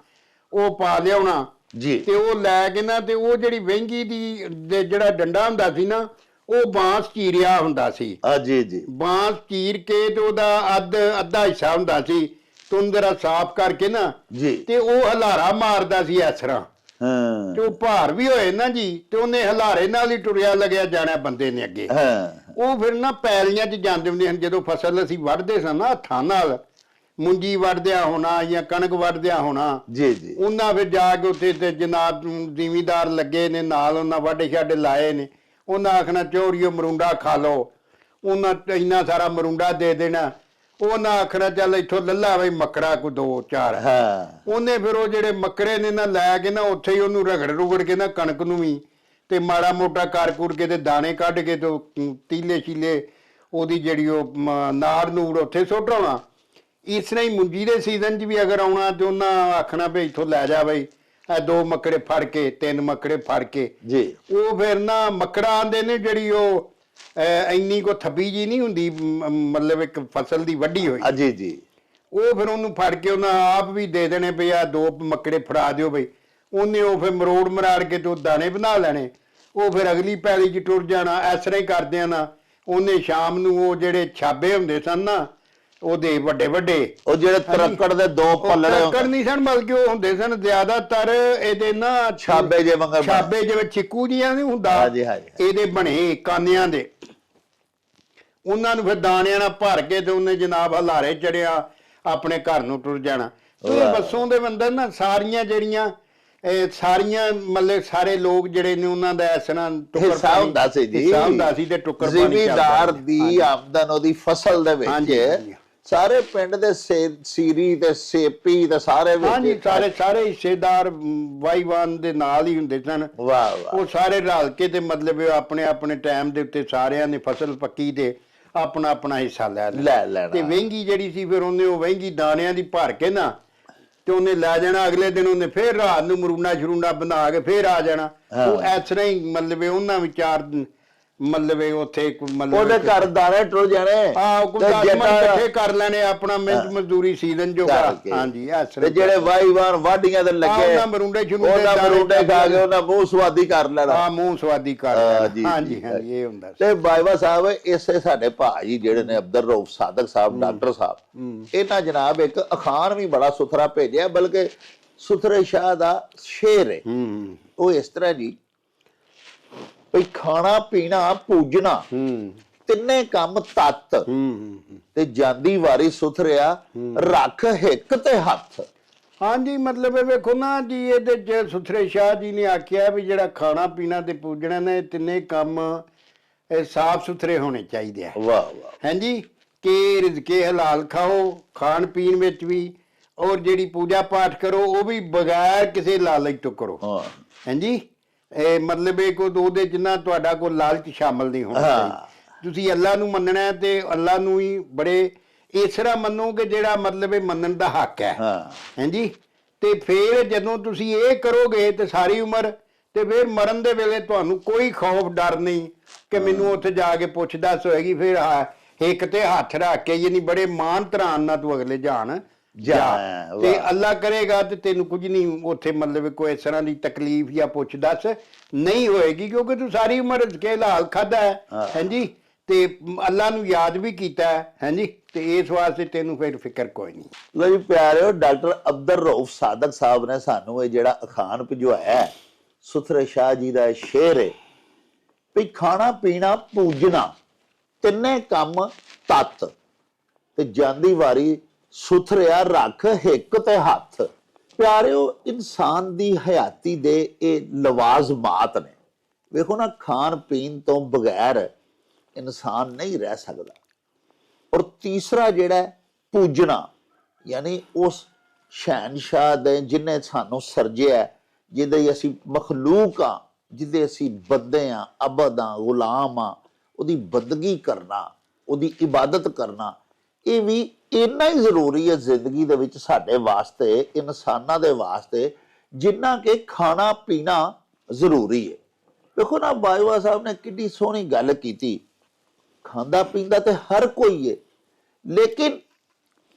ਉਹ ਪਾ ਲਿਆਉਣਾ ਜੀ। ਤੇ ਉਹ ਲੈ ਕੇ ਨਾ ਤੇ ਉਹ ਜਿਹੜੀ ਵਹਿੰਗੀ ਦੇ ਜਿਹੜਾ ਡੰਡਾ ਹੁੰਦਾ ਸੀ ਨਾ, ਉਹ ਬਾਂਸ ਚੀਰਿਆ ਹੁੰਦਾ ਸੀ। ਜੀ ਜੀ। ਬਾਂਸ ਚੀਰ ਕੇ ਤੇ ਉਹਦਾ ਅੱਧਾ ਹਿੱਸਾ ਹੁੰਦਾ ਸੀ, ਤੇ ਉਹਨੂੰ ਜ਼ਰਾ ਸਾਫ਼ ਕਰਕੇ ਨਾ ਜੀ। ਤੇ ਉਹ ਹਲਾਰਾ ਮਾਰਦਾ ਸੀ ਇਸ ਤਰ੍ਹਾਂ, ਹਾਂ ਤੇ ਉਹ ਭਾਰ ਵੀ ਹੋਏ ਨਾ ਜੀ, ਤੇ ਉਹਨੇ ਹਲਾਰੇ ਨਾਲ ਹੀ ਟੁਰਿਆ ਲੱਗਿਆ ਜਾਣਾ ਬੰਦੇ ਨੇ ਅੱਗੇ। ਹਾਂ। ਉਹ ਫਿਰ ਨਾ ਪੈਲੀਆਂ 'ਚ ਜਾਂਦੇ ਹੁੰਦੇ ਹਨ, ਜਦੋਂ ਫਸਲ ਅਸੀਂ ਵੱਢਦੇ ਸਾਂ ਨਾ ਹੱਥਾਂ ਨਾਲ, ਮੁੰਜੀ ਵੱਢਦਿਆਂ ਹੋਣਾ ਜਾਂ ਕਣਕ ਵੱਢਦਿਆਂ ਹੋਣਾ, ਜੀ ਜੀ। ਉਹਨਾਂ ਫਿਰ ਜਾ ਕੇ ਉੱਥੇ ਤੇ ਜਨਾਬ ਜ਼ਿਮੀਂਦਾਰ ਲੱਗੇ ਨੇ ਨਾਲ, ਉਹਨਾਂ ਵਾਢੇ ਛਾਡੇ ਲਾਏ ਨੇ, ਉਹਨਾਂ ਆਖਣਾ ਚੋਰੀਓ ਮਰੂੰਡਾ ਖਾ ਲਓ, ਉਹਨਾਂ ਇੰਨਾ ਸਾਰਾ ਮਰੂੰਡਾ ਦੇ ਦੇਣਾ, ਉਹਨਾਂ ਆਖਣਾ ਚੱਲ ਇੱਥੋਂ ਲੱਲਾ ਬਈ ਮੱਕੜਾ ਕੋ 2-4। ਹਾਂ। ਉਹਨੇ ਫਿਰ ਉਹ ਜਿਹੜੇ ਮੱਕੜੇ ਨੇ ਨਾ ਲੈ ਕੇ ਨਾ ਉੱਥੇ ਹੀ ਉਹਨੂੰ ਰਗੜ ਕੇ ਨਾ ਕਣਕ ਨੂੰ ਵੀ ਤੇ ਮਾੜਾ ਮੋਟਾ ਕਰ ਕੇ ਤੇ ਦਾਣੇ ਕੱਢ ਕੇ ਤੇ ਤੀਲੇ ਛੀਲੇ ਉਹਦੀ ਜਿਹੜੀ ਉਹ ਨਾੜ ਨੂੜ ਉੱਥੇ ਸੁੱਟ ਆਉਣਾ। ਇਸ ਤਰ੍ਹਾਂ ਹੀ ਮੁੰਜੀ ਦੇ ਸੀਜ਼ਨ 'ਚ ਵੀ ਅਗਰ ਆਉਣਾ ਤੇ ਉਹਨਾਂ ਆਖਣਾ ਵੀ ਇੱਥੋਂ ਲੈ ਜਾ ਬਈ ਇਹ 2 ਮੱਕੜੇ ਫੜ ਕੇ, 3 ਮੱਕੜੇ ਫੜ ਕੇ ਜੀ। ਉਹ ਫਿਰ ਨਾ ਮੱਕੜਾ ਆਂਦੇ ਨੇ ਜਿਹੜੀ ਉਹ ਇੰਨੀ ਕੋ ਥੱਬੀ ਜੀ ਨਹੀਂ ਹੁੰਦੀ, ਮਤਲਬ ਇੱਕ ਫਸਲ ਦੀ ਵੱਢੀ ਹੋਈ। ਜੀ ਜੀ। ਉਹ ਫਿਰ ਉਹਨੂੰ ਫੜ ਕੇ ਉਹਨਾਂ ਆਪ ਵੀ ਦੇ ਦੇਣੇ ਵੀ ਆ 2 ਮੱਕੜੇ ਫੜਾ ਦਿਓ ਬਈ, ਉਹਨੇ ਉਹ ਫਿਰ ਮਰਾੜ ਕੇ ਤੇ ਉਹ ਦਾਣੇ ਬਣਾ ਲੈਣੇ। ਉਹ ਫਿਰ ਅਗਲੀ ਪੈਲੀ 'ਚ ਟੁਰ ਜਾਣਾ। ਇਸ ਤਰ੍ਹਾਂ ਹੀ ਕਰਦਿਆਂ ਨਾ ਉਹਨੇ ਸ਼ਾਮ ਨੂੰ ਉਹ ਜਿਹੜੇ ਛਾਬੇ ਹੁੰਦੇ ਸਨ ਨਾ ਉਹਦੇ ਵੱਡੇ ਉਹ ਜਿਹੜੇ ਤਰੱਕੜ ਦੇ 2 ਪੱਲੜੇ ਤਰੱਕੜ ਨਹੀਂ ਸਨ, ਬਲਕਿ ਉਹ ਹੁੰਦੇ ਸਨ ਜ਼ਿਆਦਾਤਰ ਇਹਦੇ ਨਾ ਛਾਬੇ ਜੇ ਵਾਂਗਰ ਛਾਬੇ ਜਿਵੇਂ ਚਿੱਕੂ ਜੀਆਂ ਨਹੀਂ ਹੁੰਦਾ, ਹਾਂਜੀ ਹਾਂਜੀ। ਇਹਦੇ ਬਣੇ ਕਾਨਿਆਂ ਦੇ, ਉਹਨਾਂ ਨੂੰ ਫਿਰ ਦਾਣਿਆਂ ਨਾਲ ਭਰ ਕੇ ਤੇ ਉਹਨੇ ਜਨਾਬ ਹਲਾਰੇ ਚੜਿਆ ਆਪਣੇ ਘਰ ਨੂੰ ਟੁਰ ਜਾਣਾ। ਤੇ ਬੱਸੋਂ ਦੇ ਅੰਦਰ ਨਾ ਸਾਰੀਆਂ ਜਿਹੜੀਆਂ ਸਾਰੀਆਂ ਮਤਲਬ ਸਾਰੇ ਲੋਕ ਜਿਹੜੇ ਨੇ ਉਹਨਾਂ ਦਾ ਇਸ ਤਰ੍ਹਾਂ ਹਿੱਸਾ ਹੁੰਦਾ ਸੀ ਜੀ। ਹਿੱਸਾ ਹੁੰਦਾ ਸੀ ਤੇ ਟੁੱਕਰ ਪਾਣੀ ਜ਼ਿਮੀਂਦਾਰ ਦੀ ਆਮਦਨ ਉਹਦੀ ਫਸਲ ਦੇ ਵਿੱਚ ਸਾਰੇ ਪਿੰਡ ਦੇ ਸੀਰੀ ਤੇ ਸੇਪੀ ਤੇ ਸਾਰੇ ਹਾਂਜੀ ਸਾਰੇ ਹਿੱਸੇਦਾਰ ਵਾਈਵਾਨ ਦੇ ਨਾਲ ਹੀ ਹੁੰਦੇ ਸਨ। ਵਾਹ ਵਾਹ। ਉਹ ਸਾਰੇ ਰਲ ਕੇ ਤੇ ਮਤਲਬ ਆਪਣੇ ਆਪਣੇ ਟਾਈਮ ਦੇ ਉੱਤੇ ਸਾਰਿਆਂ ਨੇ ਫਸਲ ਪੱਕੀ ਤੇ ਆਪਣਾ ਆਪਣਾ ਹਿੱਸਾ ਲੈ ਲੈਣਾ। ਤੇ ਵਹਿੰਗੀ ਜਿਹੜੀ ਸੀ ਫਿਰ ਉਹਨੇ ਉਹ ਵਹਿੰਗੀ ਦਾਣਿਆਂ ਦੀ ਭਰ ਕੇ ਨਾ ਤੇ ਉਹਨੇ ਲੈ ਜਾਣਾ। ਅਗਲੇ ਦਿਨ ਉਹਨੇ ਫੇਰ ਰਾਤ ਨੂੰ ਮਰੂੰਡਾ ਬਣਾ ਕੇ ਫੇਰ ਆ ਜਾਣਾ। ਉਹ ਇਸ ਤਰ੍ਹਾਂ ਹੀ ਮਤਲਬ ਉਹਨਾਂ ਵਿਚਾਰ ਮਤਲਬ ਉੱਥੇ ਮਤਲਬ ਉਹਦੇ ਘਰ ਦਾਣੇ ਟੁਰ ਜਾਣੇ। ਇਕੱਠੇ ਕਰ ਲੈਣੇ ਆਪਣਾ ਮਿਹਨਤ ਮਜ਼ਦੂਰੀ ਸੀਜ਼ਨ ਜੋਗਾ। ਹਾਂਜੀ ਤੇ ਜਿਹੜੇ ਵਾਹੀਵਾਨ ਵਾਢੀਆਂ ਦੇ ਲੱਗੇ ਉਹਨਾਂ ਮਰੂੰਡੇ ਖਾ ਕੇ ਉਹਨਾਂ ਮੂੰਹ ਸਵਾਦੀ ਕਰ ਲੈਣਾ। ਹਾਂ ਮੂੰਹ ਸਵਾਦੀ ਕਰ ਲੈਣਾ। ਹਾਂਜੀ ਹਾਂਜੀ ਇਹ ਹੁੰਦਾ ਤੇ ਬਾਈਵਾ ਸਾਹਿਬ ਇਸੇ ਸਾਡੇ ਭਾਜੀ ਜਿਹੜੇ ਨੇ ਅਬਦਰ ਰਊਫ ਸਾਦਕ ਸਾਹਿਬ ਡਾਕਟਰ ਸਾਹਿਬ, ਇਹਨਾਂ ਜਨਾਬ ਇੱਕ ਅਖਾਣ ਵੀ ਬੜਾ ਸੁਥਰਾ ਭੇਜਿਆ, ਬਲਕਿ ਸੁਥਰੇ ਸ਼ਾਹ ਦਾ ਸ਼ੇਰ ਹੈ। ਉਹ ਇਸ ਤਰ੍ਹਾਂ ਜੀ ਭਈ ਖਾਣਾ ਪੀਣਾ ਪੂਜਣਾ ਤਿੰਨੇ ਕੰਮ ਤੱਤ ਤੇ ਜਾਂਦੀ ਵਾਰੀ ਸੁਥਰਿਆ ਰੱਖ ਹਿੱਕ ਤੇ ਹੱਥ। ਹਾਂਜੀ ਮਤਲਬ ਇਹ ਵੇਖੋ ਨਾ ਜੀ, ਇਹਦੇ ਚ ਸੁਥਰੇ ਸ਼ਾਹ ਜੀ ਨੇ ਆਖਿਆ ਵੀ ਜਿਹੜਾ ਖਾਣਾ ਪੀਣਾ ਤੇ ਪੂਜਣਾ ਨੇ ਤਿੰਨੇ ਕੰਮ ਇਹ ਸਾਫ਼ ਸੁਥਰੇ ਹੋਣੇ ਚਾਹੀਦੇ ਆ। ਵਾਹ ਵਾਹ। ਹਾਂਜੀ ਕਿ ਰਿਜ਼ਕੇ ਹਲਾਲ ਖਾਓ ਖਾਣ ਪੀਣ ਵਿੱਚ ਵੀ, ਔਰ ਜਿਹੜੀ ਪੂਜਾ ਪਾਠ ਕਰੋ ਉਹ ਵੀ ਬਗੈਰ ਕਿਸੇ ਲਾਲਚ ਤੋਂ ਕਰੋ। ਹਾਂਜੀ ਇਹ ਮਤਲਬ ਇਹ ਕੋਈ ਉਹਦੇ ਜਿੰਨਾ ਤੁਹਾਡਾ ਕੋਈ ਲਾਲਚ ਸ਼ਾਮਲ ਨਹੀਂ ਹੋਣਾ ਚਾਹੀਦਾ। ਤੁਸੀਂ ਅੱਲਾ ਨੂੰ ਮੰਨਣਾ ਤੇ ਅੱਲਾ ਨੂੰ ਹੀ ਬੜੇ ਇਸ ਤਰ੍ਹਾਂ ਮੰਨੋ ਕਿ ਜਿਹੜਾ ਮਤਲਬ ਇਹ ਮੰਨਣ ਦਾ ਹੱਕ ਹੈ। ਹਾਂਜੀ ਤੇ ਫਿਰ ਜਦੋਂ ਤੁਸੀਂ ਇਹ ਕਰੋਗੇ ਤੇ ਸਾਰੀ ਉਮਰ ਤੇ ਫਿਰ ਮਰਨ ਦੇ ਵੇਲੇ ਤੁਹਾਨੂੰ ਕੋਈ ਖੌਫ ਡਰ ਨਹੀਂ ਕਿ ਮੈਨੂੰ ਉੱਥੇ ਜਾ ਕੇ ਪੁੱਛ ਦੱਸ ਹੋਏਗੀ। ਫਿਰ ਇੱਕ ਤੇ ਹੱਥ ਰੱਖ ਕੇ ਯਾਨੀ ਬੜੇ ਮਾਨ ਧਰਾਨ ਨਾਲ ਤੂੰ ਅਗਲੇ ਜਾਣ ਜਾ ਤੇ ਅੱਲਾ ਕਰੇਗਾ ਤੇ ਤੈਨੂੰ ਕੁਝ ਨਹੀਂ ਉੱਥੇ ਮਤਲਬ ਕੋਈ ਇਸ ਤਰ੍ਹਾਂ ਦੀ ਤਕਲੀਫ ਜਾਂ ਪੁੱਛ ਦੱਸ ਨਹੀਂ ਹੋਏਗੀ, ਕਿਉਂਕਿ ਤੂੰ ਸਾਰੀ ਉਮਰ ਰਿਜ਼ਕੇ ਹਲਾਲ ਖਾਦਾ ਹੈ। ਹਾਂਜੀ ਤੇ ਅੱਲਾ ਨੂੰ ਯਾਦ ਵੀ ਕੀਤਾ ਹੈ। ਹਾਂਜੀ ਤੇ ਇਸ ਵਾਸਤੇ ਤੈਨੂੰ ਫਿਰ ਫਿਕਰ ਕੋਈ ਨਹੀਂ। ਲੋ ਜੀ ਪਿਆਰਿਓ, ਡਾਕਟਰ ਅਬਦਰ ਰਊਫ ਸਾਦਕ ਸਾਹਿਬ ਨੇ ਸਾਨੂੰ ਇਹ ਜਿਹੜਾ ਅਖਾਣ ਭਿਜਵਾਇਆ ਸੁਥਰੇ ਸ਼ਾਹ ਜੀ ਦਾ ਸ਼ੇਰ ਹੈ ਵੀ ਖਾਣਾ ਪੀਣਾ ਪੂਜਣਾ ਤਿੰਨੇ ਕੰਮ ਤੱਤ ਤੇ ਜਾਂਦੀ ਵਾਰੀ ਸੁਥਰਿਆ ਰੱਖ ਹਿੱਕ ਤੇ ਹੱਥ। ਪਿਆਰਿਓ, ਇਨਸਾਨ ਦੀ ਹਯਾਤੀ ਦੇ ਇਹ ਲਵਾਜ਼ਮਾਤ ਨੇ। ਵੇਖੋ ਨਾ, ਖਾਣ ਪੀਣ ਤੋਂ ਬਗੈਰ ਇਨਸਾਨ ਨਹੀਂ ਰਹਿ ਸਕਦਾ। ਔਰ ਤੀਸਰਾ ਜਿਹੜਾ ਪੂਜਣਾ, ਯਾਨੀ ਉਸ ਸ਼ਹਿਨशाह ਦੇ ਜਿਹਨੇ ਸਾਨੂੰ ਸਰਜਿਆ, ਜਿਹਦੇ ਅਸੀਂ ਮਖਲੂਕ ਆ, ਜਿਹਦੇ ਅਸੀਂ ਬੰਦੇ ਆ, ਅਬਦ ਆ, ਗੁਲਾਮ ਆ, ਉਹਦੀ ਬੰਦਗੀ ਕਰਨਾ, ਉਹਦੀ ਇਬਾਦਤ ਕਰਨਾ, ਇਹ ਵੀ ਇੰਨਾ ਹੀ ਜ਼ਰੂਰੀ ਹੈ ਜ਼ਿੰਦਗੀ ਦੇ ਵਿੱਚ ਸਾਡੇ ਵਾਸਤੇ, ਇਨਸਾਨਾਂ ਦੇ ਵਾਸਤੇ, ਜਿੰਨਾ ਕਿ ਖਾਣਾ ਪੀਣਾ ਜ਼ਰੂਰੀ ਹੈ। ਵੇਖੋ ਨਾ ਬਾਜਵਾ ਸਾਹਿਬ ਨੇ ਕਿੰਨੀ ਸੋਹਣੀ ਗੱਲ ਕੀਤੀ। ਖਾਂਦਾ ਪੀਂਦਾ ਤੇ ਹਰ ਕੋਈ ਹੈ, ਲੇਕਿਨ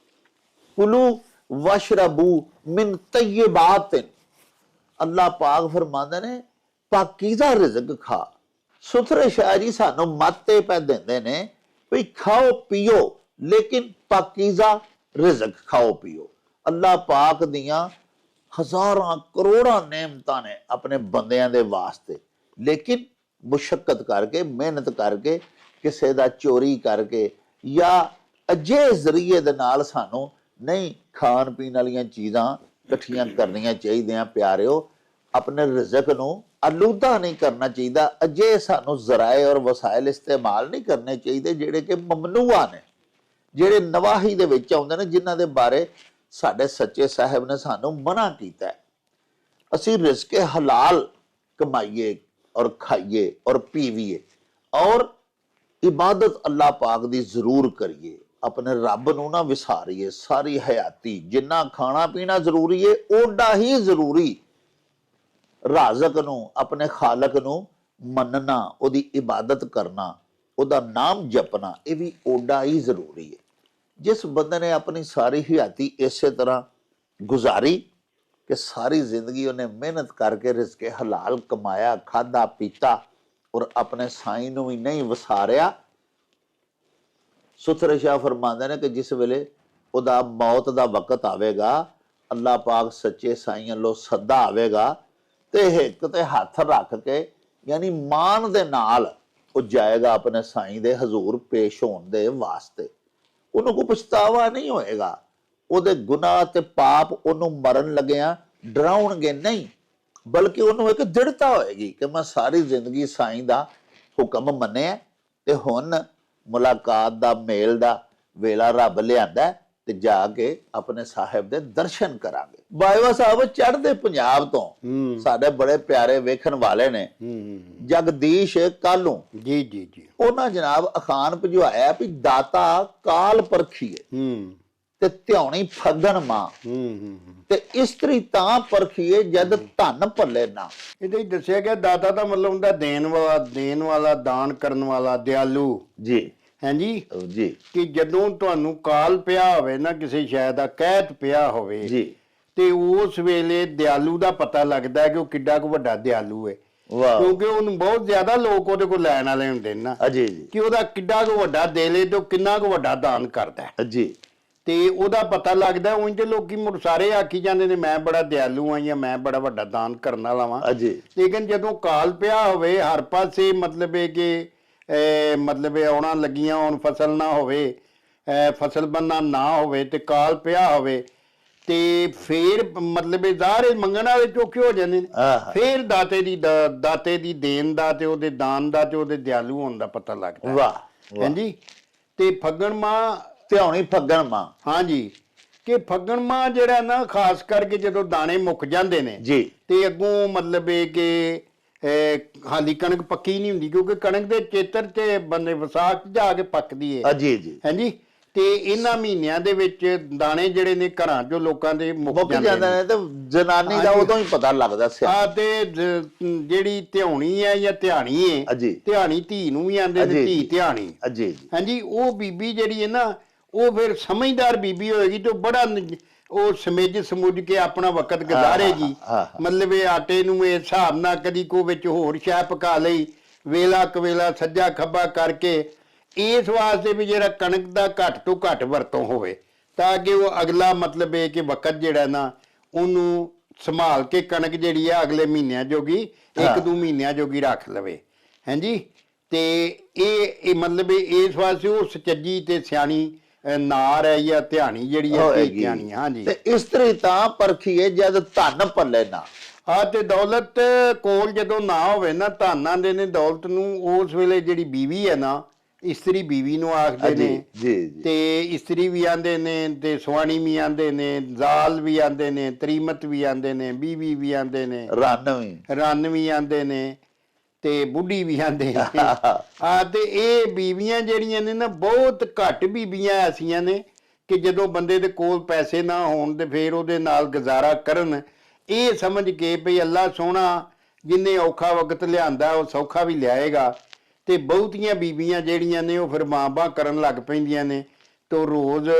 ਕੁਲੂ ਵਸ਼ਰਬੂ ਮਿਨ ਤਯਿਬਾਤ, ਅੱਲਾਹ ਪਾਕ ਫਰਮਾਉਂਦੇ ਨੇ ਪਾਕੀਜ਼ਾ ਰਿਜ਼ਕ ਖਾ। ਸੁਥਰੇ ਸ਼ਾਹ ਜੀ ਸਾਨੂੰ ਮਾਤੇ ਪੈ ਦਿੰਦੇ ਨੇ ਵੀ ਖਾਓ ਪੀਓ, ਲੇਕਿਨ ਪਾਕੀਜ਼ਾ ਰਿਜ਼ਕ ਖਾਓ ਪੀਓ। ਅੱਲਾਹ ਪਾਕ ਦੀਆਂ ਹਜ਼ਾਰਾਂ ਕਰੋੜਾਂ ਨਿਅਮਤਾਂ ਨੇ ਆਪਣੇ ਬੰਦਿਆਂ ਦੇ ਵਾਸਤੇ, ਲੇਕਿਨ ਮੁਸ਼ੱਕਤ ਕਰਕੇ, ਮਿਹਨਤ ਕਰਕੇ, ਕਿਸੇ ਦਾ ਚੋਰੀ ਕਰਕੇ ਜਾਂ ਅਜਿਹੇ ਜ਼ਰੀਏ ਦੇ ਨਾਲ ਸਾਨੂੰ ਨਹੀਂ ਖਾਣ ਪੀਣ ਵਾਲੀਆਂ ਚੀਜ਼ਾਂ ਇਕੱਠੀਆਂ ਕਰਨੀਆਂ ਚਾਹੀਦੀਆਂ। ਪਿਆਰਿਓ, ਆਪਣੇ ਰਿਜ਼ਕ ਨੂੰ ਆਲੂਦਾ ਨਹੀਂ ਕਰਨਾ ਚਾਹੀਦਾ। ਅਜਿਹੇ ਸਾਨੂੰ ਜ਼ਰਾਏ ਔਰ ਵਸਾਇਲ ਇਸਤੇਮਾਲ ਨਹੀਂ ਕਰਨੇ ਚਾਹੀਦੇ ਜਿਹੜੇ ਕਿ ਮਮਨੂਆ ਨੇ, ਜਿਹੜੇ ਨਵਾਹੀ ਦੇ ਵਿੱਚ ਆਉਂਦੇ ਨੇ, ਜਿਨ੍ਹਾਂ ਦੇ ਬਾਰੇ ਸਾਡੇ ਸੱਚੇ ਸਾਹਿਬ ਨੇ ਸਾਨੂੰ ਮਨਾ ਕੀਤਾ ਹੈ। ਅਸੀਂ ਰਿਜ਼ਕੇ ਹਲਾਲ ਕਮਾਈਏ ਔਰ ਖਾਈਏ ਔਰ ਪੀਵੀਏ, ਔਰ ਇਬਾਦਤ ਅੱਲਾਹ ਪਾਕ ਦੀ ਜ਼ਰੂਰ ਕਰੀਏ। ਆਪਣੇ ਰੱਬ ਨੂੰ ਨਾ ਵਿਸਾਰੀਏ। ਸਾਰੀ ਹਯਾਤੀ ਜਿੰਨਾ ਖਾਣਾ ਪੀਣਾ ਜ਼ਰੂਰੀ ਹੈ, ਓਡਾ ਹੀ ਜ਼ਰੂਰੀ ਰਾਜ਼ਕ ਨੂੰ, ਆਪਣੇ ਖਾਲਕ ਨੂੰ ਮੰਨਣਾ, ਉਹਦੀ ਇਬਾਦਤ ਕਰਨਾ, ਉਹਦਾ ਨਾਮ ਜਪਣਾ, ਇਹ ਵੀ ਓਡਾ ਹੀ ਜ਼ਰੂਰੀ ਹੈ। ਜਿਸ ਬੰਦੇ ਨੇ ਆਪਣੀ ਸਾਰੀ ਹਯਾਤੀ ਇਸੇ ਤਰ੍ਹਾਂ ਗੁਜ਼ਾਰੀ ਕਿ ਸਾਰੀ ਜ਼ਿੰਦਗੀ ਉਹਨੇ ਮਿਹਨਤ ਕਰਕੇ ਰਿਜ਼ਕੇ ਹਲਾਲ ਕਮਾਇਆ, ਖਾਧਾ ਪੀਤਾ, ਔਰ ਆਪਣੇ ਸਾਈਂ ਨੂੰ ਵੀ ਨਹੀਂ ਵਿਸਾਰਿਆ, ਸੁਥਰੇ ਸ਼ਾਹ ਫਰਮਾਉਂਦੇ ਨੇ ਕਿ ਜਿਸ ਵੇਲੇ ਉਹਦਾ ਮੌਤ ਦਾ ਵਕਤ ਆਵੇਗਾ, ਅੱਲਾਹ ਪਾਕ ਸੱਚੇ ਸਾਈਂ ਵੱਲੋਂ ਸੱਦਾ ਆਵੇਗਾ, ਤੇ ਹਿੱਕ ਤੇ ਹੱਥ ਰੱਖ ਕੇ, ਯਾਨੀ ਮਾਣ ਦੇ ਨਾਲ ਉਹ ਜਾਏਗਾ ਆਪਣੇ ਸਾਈਂ ਦੇ ਹਜ਼ੂਰ ਪੇਸ਼ ਹੋਣ ਦੇ ਵਾਸਤੇ। ਉਹਨੂੰ ਕੋਈ ਪਛਤਾਵਾ ਨਹੀਂ ਹੋਏਗਾ। ਉਹਦੇ ਗੁਨਾਹ ਤੇ ਪਾਪ ਉਹਨੂੰ ਮਰਨ ਲੱਗਿਆ ਡਰਾਉਣਗੇ ਨਹੀਂ, ਬਲਕਿ ਉਹਨੂੰ ਇੱਕ ਦ੍ਰਿੜਤਾ ਹੋਏਗੀ ਕਿ ਮੈਂ ਸਾਰੀ ਜ਼ਿੰਦਗੀ ਸਾਈਂ ਦਾ ਹੁਕਮ ਮੰਨਿਆ ਤੇ ਹੁਣ ਮੁਲਾਕਾਤ ਦਾ, ਮੇਲ ਦਾ ਵੇਲਾ ਰੱਬ ਲਿਆਂਦਾ ਤੇ ਜਾ ਕੇ ਆਪਣੇ ਸਾਹਿਬ ਦੇ ਦਰਸ਼ਨ ਕਰਾਂਗੇ। ਬਾਜਵਾ ਸਾਹਿਬ ਚੜ੍ਹਦੇ ਪੰਜਾਬ ਤੋਂ ਸਾਡੇ ਬੜੇ ਪਿਆਰੇ ਵੇਖਣ ਵਾਲੇ ਨੇ ਜਗਦੀਸ਼ ਕਾਲੂ ਜੀ ਜੀ ਜੀ, ਉਹਨਾਂ ਜਨਾਬ ਅਖਾਨ ਭਜਵਾਇਆ ਵੀ ਦਾਤਾ ਕਾਲ ਪਰਖੀਏ ਤੇ ਧਿਆਉਣੀ ਫੱਗਣ ਮਾਂ, ਤੇ ਇਸਤਰੀ ਤਾਂ ਪਰਖੀਏ ਜਦ ਧਨ ਭੱਲੇ ਨਾ। ਇਹਦੇ ਹੀ ਦੱਸਿਆ ਗਿਆ ਦਾਤਾ ਦਾ ਮਤਲਬ ਹੁੰਦਾ ਦੇਣ ਵਾਲਾ, ਦਾਨ ਕਰਨ ਵਾਲਾ, ਦਿਆਲੂ ਜੀ ਹਾਂਜੀ ਜੀ, ਕਿ ਜਦੋਂ ਤੁਹਾਨੂੰ ਕਾਲ ਪਿਆ ਹੋਵੇ ਨਾ, ਕਿਸੇ ਸ਼ੈ ਦਾ ਕਹਿਤ ਪਿਆ ਹੋਵੇ ਜੀ, ਤੇ ਉਸ ਵੇਲੇ ਦਿਆਲੂ ਦਾ ਪਤਾ ਲੱਗਦਾ ਹੈ ਕਿ ਉਹ ਕਿੱਡਾ ਕੁ ਵੱਡਾ ਦਿਆਲੂ ਹੈ। ਵਾਹ, ਕਿਉਂਕਿ ਉਹਨੂੰ ਬਹੁਤ ਜ਼ਿਆਦਾ ਲੋਕ ਉਹਦੇ ਕੋਲ ਲੈਣ ਵਾਲੇ ਹੁੰਦੇ ਨੇ ਨਾ, ਜੀ ਜੀ ਕਿ ਉਹਦਾ ਕਿੱਡਾ ਕੁ ਵੱਡਾ ਦਿਲ ਹੈ ਤੇ ਉਹ ਕਿੰਨਾ ਕੁ ਵੱਡਾ ਦਾਨ ਕਰਦਾ ਹੈ, ਜੀ, ਤੇ ਉਹਦਾ ਪਤਾ ਲੱਗਦਾ। ਉਂਝ ਤੇ ਲੋਕੀ ਮੁੜ ਸਾਰੇ ਆਖੀ ਜਾਂਦੇ ਨੇ ਮੈਂ ਬੜਾ ਦਿਆਲੂ ਹਾਂ ਜਾਂ ਮੈਂ ਬੜਾ ਵੱਡਾ ਦਾਨ ਕਰਨ ਵਾਲਾ ਵਾਂ, ਜੀ, ਲੇਕਿਨ ਜਦੋਂ ਕਾਲ ਪਿਆ ਹੋਵੇ ਹਰ ਪਾਸੇ, ਮਤਲਬ ਹੈ ਕਿ ਮਤਲਬ ਆਉਣਾ ਲੱਗੀਆਂ ਹੁਣ, ਫਸਲ ਨਾ ਹੋਵੇ, ਫਸਲ ਬੰਨਾ ਨਾ ਹੋਵੇ ਤੇ ਕਾਲ ਪਿਆ ਹੋਵੇ, ਤੇ ਫੇਰ ਮਤਲਬ ਜ਼ਾਹਰ ਮੰਗਣ ਵਾਲੇ ਚੌਖੇ ਹੋ ਜਾਂਦੇ ਨੇ। ਫੇਰ ਦਾਤੇ ਦੀ ਦੇਣ ਦਾ ਤੇ ਉਹਦੇ ਦਾਨ ਦਾ ਤੇ ਉਹਦੇ ਦਿਆਲੂ ਹੋਣ ਦਾ ਪਤਾ ਲੱਗਦਾ। ਵਾਹ ਹਾਂਜੀ, ਤੇ ਫੱਗਣ ਮਾਂ, ਧਿਆਉਣੀ ਫੱਗਣ ਮਾਂ, ਹਾਂਜੀ, ਕਿ ਫੱਗਣ ਮਾਂ ਜਿਹੜਾ ਨਾ ਖਾਸ ਕਰਕੇ ਜਦੋਂ ਦਾਣੇ ਮੁੱਕ ਜਾਂਦੇ ਨੇ ਜੀ, ਤੇ ਅੱਗੋਂ ਮਤਲਬ ਇਹ ਕਿ ਹਾਲੀ ਕਣਕ ਪੱਕੀ ਨਹੀਂ ਹੁੰਦੀ, ਕਿਉਂਕਿ ਕਣਕ ਦੇ ਚੇਤਰ ਤੇ ਬੰਦੇ ਵਿਸਾਖ ਜਾ ਕੇ ਪੱਕਦੀ ਹੈ। ਜੀ ਜੀ, ਹਾਂਜੀ, ਤੇ ਇਹਨਾਂ ਮਹੀਨਿਆਂ ਦੇ ਵਿੱਚ ਦਾਣੇ ਜਿਹੜੇ ਨੇ ਘਰਾਂ ਚੋਂ ਲੋਕਾਂ ਦੇ ਮੁੱਕ ਜਾਂਦੇ ਨੇ, ਤੇ ਜਨਾਨੀ ਦਾ ਉਦੋਂ ਹੀ ਪਤਾ ਲੱਗਦਾ ਸਿਆ। ਤੇ ਜਿਹੜੀ ਧਿਆਉਣੀ ਹੈ ਜਾਂ ਧਿਆਣੀ ਹੈ, ਧਿਆਣੀ ਧੀ ਨੂੰ ਵੀ ਆਂਦੇ ਨੇ, ਧੀ ਧਿਆਣੀ, ਹਾਂਜੀ, ਉਹ ਬੀਬੀ ਜਿਹੜੀ ਹੈ ਨਾ, ਉਹ ਫਿਰ ਸਮਝਦਾਰ ਬੀਬੀ ਹੋਏਗੀ ਤੇ ਬੜਾ ਉਹ ਸਮਝ ਕੇ ਆਪਣਾ ਵਕਤ ਗੁਜ਼ਾਰੇਗੀ। ਮਤਲਬ ਇਹ ਆਟੇ ਨੂੰ ਇਹ ਹਿਸਾਬ ਨਾਲ ਕਦੀ ਕੋ ਵਿੱਚ ਹੋਰ ਸ਼ੈ ਪਕਾ ਲਈ, ਵੇਲਾ ਕਵੇਲਾ ਸੱਜਾ ਖੱਬਾ ਕਰਕੇ, ਇਸ ਵਾਸਤੇ ਵੀ ਜਿਹੜਾ ਕਣਕ ਦਾ ਘੱਟ ਤੋਂ ਘੱਟ ਵਰਤੋਂ ਹੋਵੇ, ਤਾਂ ਕਿ ਉਹ ਅਗਲਾ ਮਤਲਬ ਇਹ ਕਿ ਵਕਤ ਜਿਹੜਾ ਨਾ ਉਹਨੂੰ ਸੰਭਾਲ ਕੇ ਕਣਕ ਜਿਹੜੀ ਆ ਅਗਲੇ ਮਹੀਨਿਆਂ ਜੋਗੀ, 1-2 ਮਹੀਨਿਆਂ ਜੋਗੀ ਰੱਖ ਲਵੇ। ਹਾਂਜੀ, ਤੇ ਇਹ ਮਤਲਬ ਇਸ ਵਾਸਤੇ ਉਹ ਸਚੱਜੀ ਤੇ ਸਿਆਣੀ ਨਾਰ ਹੈ ਜਾਂ ਧਿਆਣੀ ਜਿਹੜੀ ਹੈ, ਧਿਆਣੀ। ਹਾਂਜੀ, ਤੇ ਇਸਤਰੀ ਤਾਂ ਪਰਖੀਏ ਜਦ ਧਨ ਭੱਲੇ ਨਾ। ਤੇ ਦੌਲਤ ਕੋਲ ਜਦੋਂ ਨਾ ਹੋਵੇ ਨਾ, ਧਨ ਆਂਦੇ ਨੇ ਦੌਲਤ ਨੂੰ, ਉਸ ਵੇਲੇ ਜਿਹੜੀ ਬੀਵੀ ਹੈ ਨਾ, ਇਸਤਰੀ ਬੀਵੀ ਨੂੰ ਆਖਦੇ ਨੇ, ਤੇ ਇਸਤਰੀ ਵੀ ਆਂਦੇ ਨੇ, ਤੇ ਸੁਆਣੀ ਵੀ ਆਂਦੇ ਨੇ, ਜ਼ਾਲ ਵੀ ਆਂਦੇ ਨੇ, ਤਰੀਮਤ ਵੀ ਆਂਦੇ ਨੇ, ਬੀਵੀ ਵੀ ਆਂਦੇ ਨੇ, ਰੰਨ ਵੀ ਆਂਦੇ ਨੇ, ਤੇ ਬੁੱਢੀ ਵੀ ਆਂਦੇ ਨੇ। ਤੇ ਇਹ ਬੀਵੀਆਂ ਜਿਹੜੀਆਂ ਨੇ ਨਾ, ਬਹੁਤ ਘੱਟ ਬੀਬੀਆਂ ਐਸੀਆਂ ਨੇ ਕਿ ਜਦੋਂ ਬੰਦੇ ਦੇ ਕੋਲ ਪੈਸੇ ਨਾ ਹੋਣ ਤੇ ਫਿਰ ਉਹਦੇ ਨਾਲ ਗੁਜ਼ਾਰਾ ਕਰਨ, ਇਹ ਸਮਝ ਕੇ ਭਈ ਅੱਲਾ ਸੋਹਣਾ ਜਿੰਨੇ ਔਖਾ ਵਕਤ ਲਿਆਂਦਾ ਉਹ ਸੌਖਾ ਵੀ ਲਿਆਏਗਾ। ਤੇ ਬਹੁਤੀਆਂ ਬੀਬੀਆਂ ਜਿਹੜੀਆਂ ਨੇ ਉਹ ਫਿਰ ਮਾਂ-ਬਾਂ ਕਰਨ ਲੱਗ ਪੈਂਦੀਆਂ ਨੇ ਤੇ ਰੋਜ਼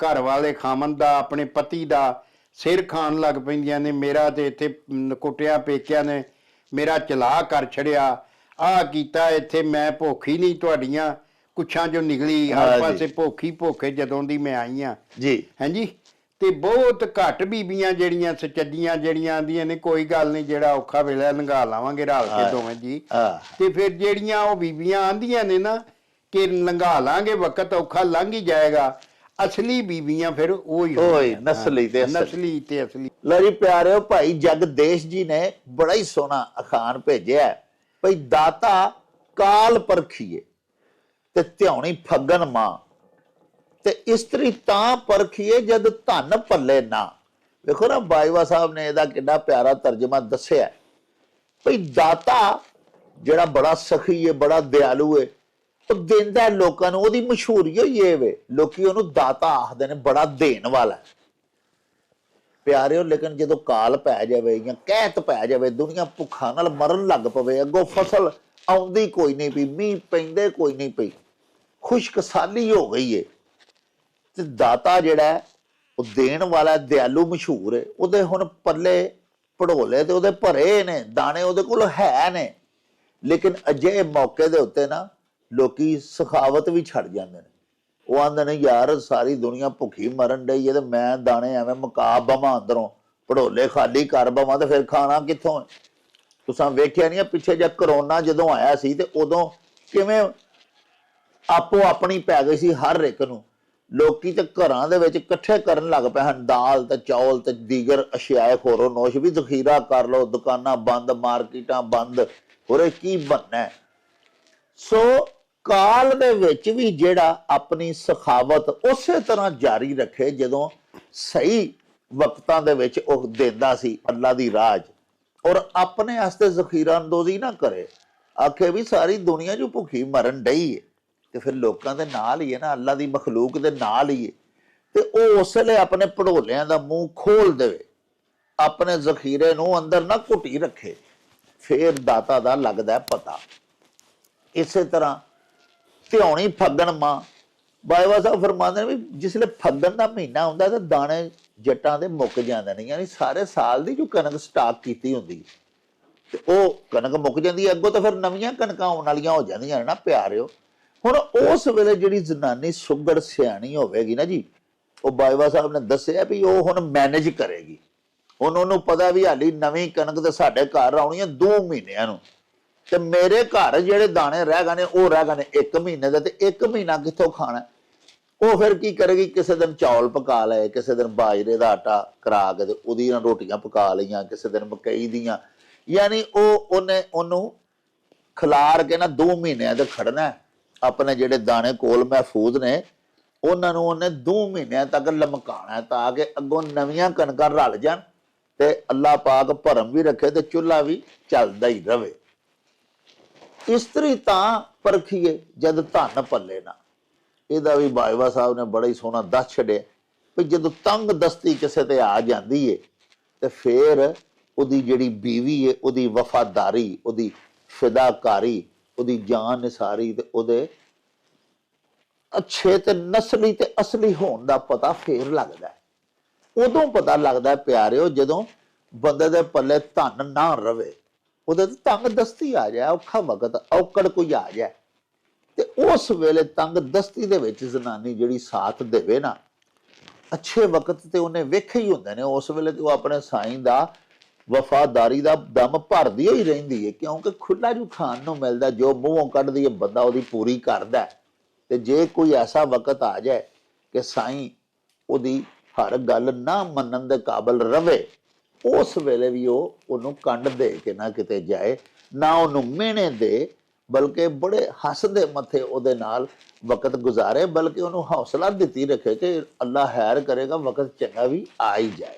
ਘਰ ਵਾਲੇ ਖਾਮਨ ਦਾ ਆਪਣੇ ਪਤੀ ਦਾ ਸਿਰ ਖਾਣ ਲੱਗ ਪੈਂਦੀਆਂ ਨੇ। ਮੇਰਾ ਤੇ ਇੱਥੇ ਕੁੱਟਿਆ ਪੇਕਿਆਂ ਨੇ ਮੇਰਾ ਚਲਾਹ ਕਰ ਛੜਿਆ, ਆਹ ਕੀਤਾ ਇੱਥੇ, ਮੈਂ ਭੁੱਖ ਹੀ ਨਹੀਂ ਤੁਹਾਡੀਆਂ ਕੁੱਛਾਂ ਚੋਂ ਨਿਕਲੀ, ਹਰ ਹਾਂਜੀ। ਪਾਸੇ ਭੁੱਖੀ ਭੁੱਖੇ ਜਦੋਂ ਦੀ ਮੈਂ ਆਈ ਹਾਂ। ਜੀ ਹਾਂਜੀ। ਤੇ ਬਹੁਤ ਘੱਟ ਬੀਬੀਆਂ ਜਿਹੜੀਆਂ ਸੱਚੀਆਂ ਜਿਹੜੀਆਂ ਆਂਦੀਆਂ ਨੇ ਕੋਈ ਗੱਲ ਨਹੀਂ, ਜਿਹੜਾ ਔਖਾ ਵੇਲਾ ਲੰਘਾ ਲਾਵਾਂਗੇ ਰਲ ਕੇ ਦੋਵੇਂ ਜੀ। ਤੇ ਫਿਰ ਜਿਹੜੀਆਂ ਉਹ ਬੀਬੀਆਂ ਆਂਦੀਆਂ ਨੇ ਨਾ ਕਿ ਲੰਘਾ ਲਾਂਗੇ ਵਕਤ, ਔਖਾ ਲੰਘ ਹੀ ਜਾਏਗਾ, ਅਸਲੀ ਬੀਬੀਆਂ ਫਿਰ ਉਹੀ ਓਏ ਨਸਲੀ ਤੇ ਅਸਲੀ। ਨਸਲੀ ਤੇ ਅਸਲੀ। ਲਓ ਜੀ ਪਿਆਰਿਓ, ਭਾਈ ਜਗਦੇਸ਼ ਜੀ ਨੇ ਬੜਾ ਹੀ ਸੋਹਣਾ ਅਖਾਣ ਭੇਜਿਆ, ਭਈ ਦਾਤਾ ਕਾਲ ਪਰਖੀਏ ਤੇ ਧਿਆਉਣੀ ਫੱਗਣ ਮਾਂ, ਤੇ ਇਸਤਰੀ ਤਾਂ ਪਰਖੀਏ ਜਦ ਧਨ ਪੱਲੇ ਨਾ। ਵੇਖੋ ਨਾ ਬਾਈਵਾ ਸਾਹਿਬ ਨੇ ਇਹਦਾ ਕਿੰਨਾ ਪਿਆਰਾ ਤਰਜਮਾ ਦੱਸਿਆ, ਭਈ ਦਾਤਾ ਜਿਹੜਾ ਬੜਾ ਸਖੀ ਹੈ, ਬੜਾ ਦਿਆਲੂ ਹੈ, ਉਹ ਦਿੰਦਾ ਲੋਕਾਂ ਨੂੰ, ਉਹਦੀ ਮਸ਼ਹੂਰੀ ਹੋਈ ਇਹ ਵੇ, ਲੋਕੀ ਉਹਨੂੰ ਦਾਤਾ ਆਖਦੇ ਨੇ, ਬੜਾ ਦੇਣ ਵਾਲਾ ਪਿਆਰਿਓ। ਲੇਕਿਨ ਜਦੋਂ ਕਾਲ ਪੈ ਜਾਵੇ ਜਾਂ ਕਹਿਤ ਪੈ ਜਾਵੇ, ਦੁਨੀਆ ਭੁੱਖਾਂ ਨਾਲ ਮਰਨ ਲੱਗ ਪਵੇ, ਅੱਗੋਂ ਫਸਲ ਆਉਂਦੀ ਕੋਈ ਨਹੀਂ ਪਈ, ਮੀਂਹ ਪੈਂਦੇ ਕੋਈ ਨਹੀਂ ਪਈ, ਖੁਸ਼ਕਸਾਲੀ ਹੋ ਗਈ ਏ, ਤੇ ਦਾਤਾ ਜਿਹੜਾ ਉਹ ਦੇਣ ਵਾਲਾ ਦਿਆਲੂ ਮਸ਼ਹੂਰ ਹੈ, ਉਹਦੇ ਹੁਣ ਪੱਲੇ ਪੜੋਲੇ ਤੇ ਉਹਦੇ ਭਰੇ ਨੇ, ਦਾਣੇ ਉਹਦੇ ਕੋਲ ਹੈ ਨੇ। ਲੇਕਿਨ ਅਜਿਹੇ ਮੌਕੇ ਦੇ ਉੱਤੇ ਨਾ ਲੋਕੀ ਸਖਾਵਤ ਵੀ ਛੱਡ ਜਾਂਦੇ ਨੇ। ਉਹ ਆਂਦੇ ਨੇ ਯਾਰ ਸਾਰੀ ਦੁਨੀਆ ਭੁੱਖੀ ਮਰਨ ਡਈ ਹੈ ਤੇ ਮੈਂ ਦਾਣੇ ਐਵੇਂ ਮੁਕਾ ਬਵਾਂ ਅੰਦਰੋਂ, ਪੜੋਲੇ ਖਾਲੀ ਕਰ ਬਵਾਂ, ਤੇ ਫਿਰ ਖਾਣਾ ਕਿੱਥੋਂ? ਤੁਸੀਂ ਵੇਖਿਆ ਨਹੀਂ ਪਿੱਛੇ ਜੇ ਕਰੋਨਾ ਜਦੋਂ ਆਇਆ ਸੀ ਤੇ ਉਦੋਂ ਕਿਵੇਂ ਆਪੋ ਆਪਣੀ ਪੈ ਗਈ ਸੀ ਹਰ ਇੱਕ ਨੂੰ। ਲੋਕੀ ਤੇ ਘਰਾਂ ਦੇ ਵਿੱਚ ਇਕੱਠੇ ਕਰਨ ਲੱਗ ਪਏ ਹਨ, ਦਾਲ ਤੇ ਚੌਲ ਤੇ ਦੀਗਰ ਅਸ਼ਿਆਏ ਖੋਰੋ ਨੋਸ਼ ਵੀ ਜ਼ਖੀਰਾ ਕਰ ਲਓ, ਦੁਕਾਨਾਂ ਬੰਦ, ਮਾਰਕੀਟਾਂ ਬੰਦ, ਹੋਰੇ ਕੀ ਬਣਨਾ। ਸੋ ਕਾਲ ਦੇ ਵਿੱਚ ਵੀ ਜਿਹੜਾ ਆਪਣੀ ਸਖਾਵਤ ਉਸੇ ਤਰ੍ਹਾਂ ਜਾਰੀ ਰੱਖੇ, ਜਦੋਂ ਸਹੀ ਵਕਤਾਂ ਦੇ ਵਿੱਚ ਉਹ ਦਿੰਦਾ ਸੀ ਅੱਲਾ ਦੀ ਰਾਜ, ਔਰ ਆਪਣੇ ਵਾਸਤੇ ਜ਼ਖੀਰਾ ਅੰਦੋਜ਼ੀ ਨਾ ਕਰੇ, ਆਖੇ ਵੀ ਸਾਰੀ ਦੁਨੀਆ ਜੋ ਭੁੱਖੀ ਮਰਨ ਡਈ ਹੈ ਤੇ ਫਿਰ ਲੋਕਾਂ ਦੇ ਨਾਲ ਹੀ ਹੈ ਨਾ, ਅੱਲਾ ਦੀ ਮਖਲੂਕ ਦੇ ਨਾਲ ਹੀ ਹੈ, ਤੇ ਉਹ ਉਸ ਵੇਲੇ ਆਪਣੇ ਪੜੋਲਿਆਂ ਦਾ ਮੂੰਹ ਖੋਲ ਦੇਵੇ, ਆਪਣੇ ਜ਼ਖੀਰੇ ਨੂੰ ਅੰਦਰ ਨਾ ਘੁੱਟੀ ਰੱਖੇ, ਫੇਰ ਦਾਤਾ ਦਾ ਲੱਗਦਾ ਪਤਾ। ਇਸੇ ਤਰ੍ਹਾਂ ਧਿਆਉਣੀ ਫੱਗਣ ਮਾਂ, ਬਾਈਵਾ ਸਾਹਿਬ ਫਰਮਾਉਂਦੇ ਨੇ ਵੀ ਜਿਸਲੇ ਫੱਗਣ ਦਾ ਮਹੀਨਾ ਹੁੰਦਾ ਤੇ ਦਾਣੇ ਜੱਟਾਂ ਦੇ ਮੁੱਕ ਜਾਂਦੇ ਨੇ, ਯਾਨੀ ਸਾਰੇ ਸਾਲ ਦੀ ਜੋ ਕਣਕ ਸਟਾਕ ਕੀਤੀ ਹੁੰਦੀ ਤੇ ਉਹ ਕਣਕ ਮੁੱਕ ਜਾਂਦੀ ਹੈ, ਅੱਗੋਂ ਤਾਂ ਫਿਰ ਨਵੀਆਂ ਕਣਕਾਂ ਆਉਣ ਵਾਲੀਆਂ ਹੋ ਜਾਂਦੀਆਂ ਨਾ ਪਿਆਰਿਓ। ਹੁਣ ਉਸ ਵੇਲੇ ਜਿਹੜੀ ਜ਼ਨਾਨੀ ਸੁਗੜ ਸਿਆਣੀ ਹੋਵੇਗੀ ਨਾ ਜੀ, ਉਹ ਬਾਈਵਾ ਸਾਹਿਬ ਨੇ ਦੱਸਿਆ ਵੀ ਉਹ ਹੁਣ ਮੈਨੇਜ ਕਰੇਗੀ। ਹੁਣ ਉਹਨੂੰ ਪਤਾ ਵੀ ਹਾਲੀ ਨਵੀਂ ਕਣਕ ਤੇ ਸਾਡੇ ਘਰ ਆਉਣੀ ਹੈ 2 ਮਹੀਨਿਆਂ ਨੂੰ, ਤੇ ਮੇਰੇ ਘਰ ਜਿਹੜੇ ਦਾਣੇ ਰਹਿ ਗਏ ਨੇ ਉਹ ਰਹਿ ਗਏ ਨੇ 1 ਮਹੀਨੇ ਦੇ, ਤੇ 1 ਮਹੀਨਾ ਕਿੱਥੋਂ ਖਾਣਾ? ਉਹ ਫਿਰ ਕੀ ਕਰੇਗੀ, ਕਿਸੇ ਦਿਨ ਚੌਲ ਪਕਾ ਲਏ, ਕਿਸੇ ਦਿਨ ਬਾਜਰੇ ਦਾ ਆਟਾ ਕਰਾ ਕੇ ਤੇ ਉਹਦੀਆਂ ਰੋਟੀਆਂ ਪਕਾ ਲਈਆਂ, ਕਿਸੇ ਦਿਨ ਮਕਈ ਦੀਆਂ, ਯਾਨੀ ਉਹਨੂੰ ਖਿਲਾਰ ਕੇ ਨਾ 2 ਮਹੀਨਿਆਂ ਤੇ ਖੜਨਾ। ਆਪਣੇ ਜਿਹੜੇ ਦਾਣੇ ਕੋਲ ਮਹਿਫੂਜ਼ ਨੇ ਉਹਨਾਂ ਨੂੰ ਉਹਨੇ 2 ਮਹੀਨਿਆਂ ਤੱਕ ਲਮਕਾਣਾ, ਤਾਂ ਕਿ ਅੱਗੋਂ ਨਵੀਆਂ ਕਣਕਾਂ ਰਲ ਜਾਣ ਤੇ ਅੱਲਾਹ ਪਾਕ ਭਰਮ ਵੀ ਰੱਖੇ ਤੇ ਚੁੱਲ੍ਹਾ ਵੀ ਚੱਲਦਾ ਹੀ ਰਵੇ। ਇਸਤਰੀ ਤਾਂ ਪਰਖੀਏ ਜਦ ਧਨ ਪੱਲੇ ਨਾ, ਇਹਦਾ ਵੀ ਬਾਈਵਾ ਸਾਹਿਬ ਨੇ ਬੜਾ ਹੀ ਸੋਹਣਾ ਦੱਸ ਛੱਡਿਆ ਵੀ ਜਦੋਂ ਤੰਗ ਦਸਤੀ ਕਿਸੇ ਤੇ ਆ ਜਾਂਦੀ ਏ ਤੇ ਫੇਰ ਉਹਦੀ ਜਿਹੜੀ ਬੀਵੀ ਏ, ਉਹਦੀ ਵਫਾਦਾਰੀ, ਉਹਦੀ ਫਿਦਾਕਾਰੀ, ਉਹਦੀ ਜਾਨ ਨਿਸਾਰੀ ਤੇ ਉਹਦੇ ਅੱਛੇ ਤੇ ਨਸਲੀ ਤੇ ਅਸਲੀ ਹੋਣ ਦਾ ਪਤਾ ਫੇਰ ਲੱਗਦਾ। ਉਦੋਂ ਪਤਾ ਲੱਗਦਾ ਪਿਆਰਿਓ ਜਦੋਂ ਬੰਦੇ ਦੇ ਪੱਲੇ ਧਨ ਨਾ ਰਵੇ, ਉਹਦੇ ਤੇ ਤੰਗ ਦਸਤੀ ਆ ਜਾਏ, ਔਖਾ ਵਕਤ ਔਕੜ ਕੋਈ ਆ ਜਾਏ, ਤੇ ਉਸ ਵੇਲੇ ਤੰਗ ਦਸਤੀ ਦੇ ਵਿੱਚ ਜ਼ਨਾਨੀ ਜਿਹੜੀ ਸਾਥ ਦੇਵੇ ਨਾ, ਅੱਛੇ ਵਕਤ ਤੇ ਉਹਨੇ ਵੇਖੇ ਹੀ ਹੁੰਦੇ ਨੇ, ਉਸ ਵੇਲੇ ਤੇ ਉਹ ਆਪਣੇ ਸਾਈਂ ਦਾ ਵਫਾਦਾਰੀ ਦਾ ਦਮ ਭਰਦੀ ਹੀ ਰਹਿੰਦੀ ਹੈ, ਕਿਉਂਕਿ ਖੁੱਲਾ ਜੋ ਖਾਣ ਨੂੰ ਮਿਲਦਾ, ਜੋ ਮੂੰਹੋਂ ਕੱਢਦੀ ਹੈ ਬੰਦਾ ਉਹਦੀ ਪੂਰੀ ਕਰਦਾ। ਤੇ ਜੇ ਕੋਈ ਐਸਾ ਵਕਤ ਆ ਜਾਏ ਕਿ ਸਾਈਂ ਉਹਦੀ ਹਰ ਗੱਲ ਨਾ ਮੰਨਣ ਦੇ ਕਾਬਲ ਰਵੇ, ਉਸ ਵੇਲੇ ਵੀ ਉਹ ਉਹਨੂੰ ਕੰਡ ਦੇ ਕੇ ਨਾ ਕਿਤੇ ਜਾਏ, ਨਾ ਉਹਨੂੰ ਮਿਹਣੇ ਦੇ, ਬਲਕਿ ਬੜੇ ਹੱਸਦੇ ਮੱਥੇ ਉਹਦੇ ਨਾਲ ਵਕਤ ਗੁਜ਼ਾਰੇ, ਬਲਕਿ ਉਹਨੂੰ ਹੌਸਲਾ ਦਿੱਤੀ ਰੱਖੇ ਕਿ ਅੱਲਾ ਖੈਰ ਕਰੇਗਾ, ਵਕਤ ਚੰਗਾ ਵੀ ਆ ਹੀ ਜਾਏਗਾ।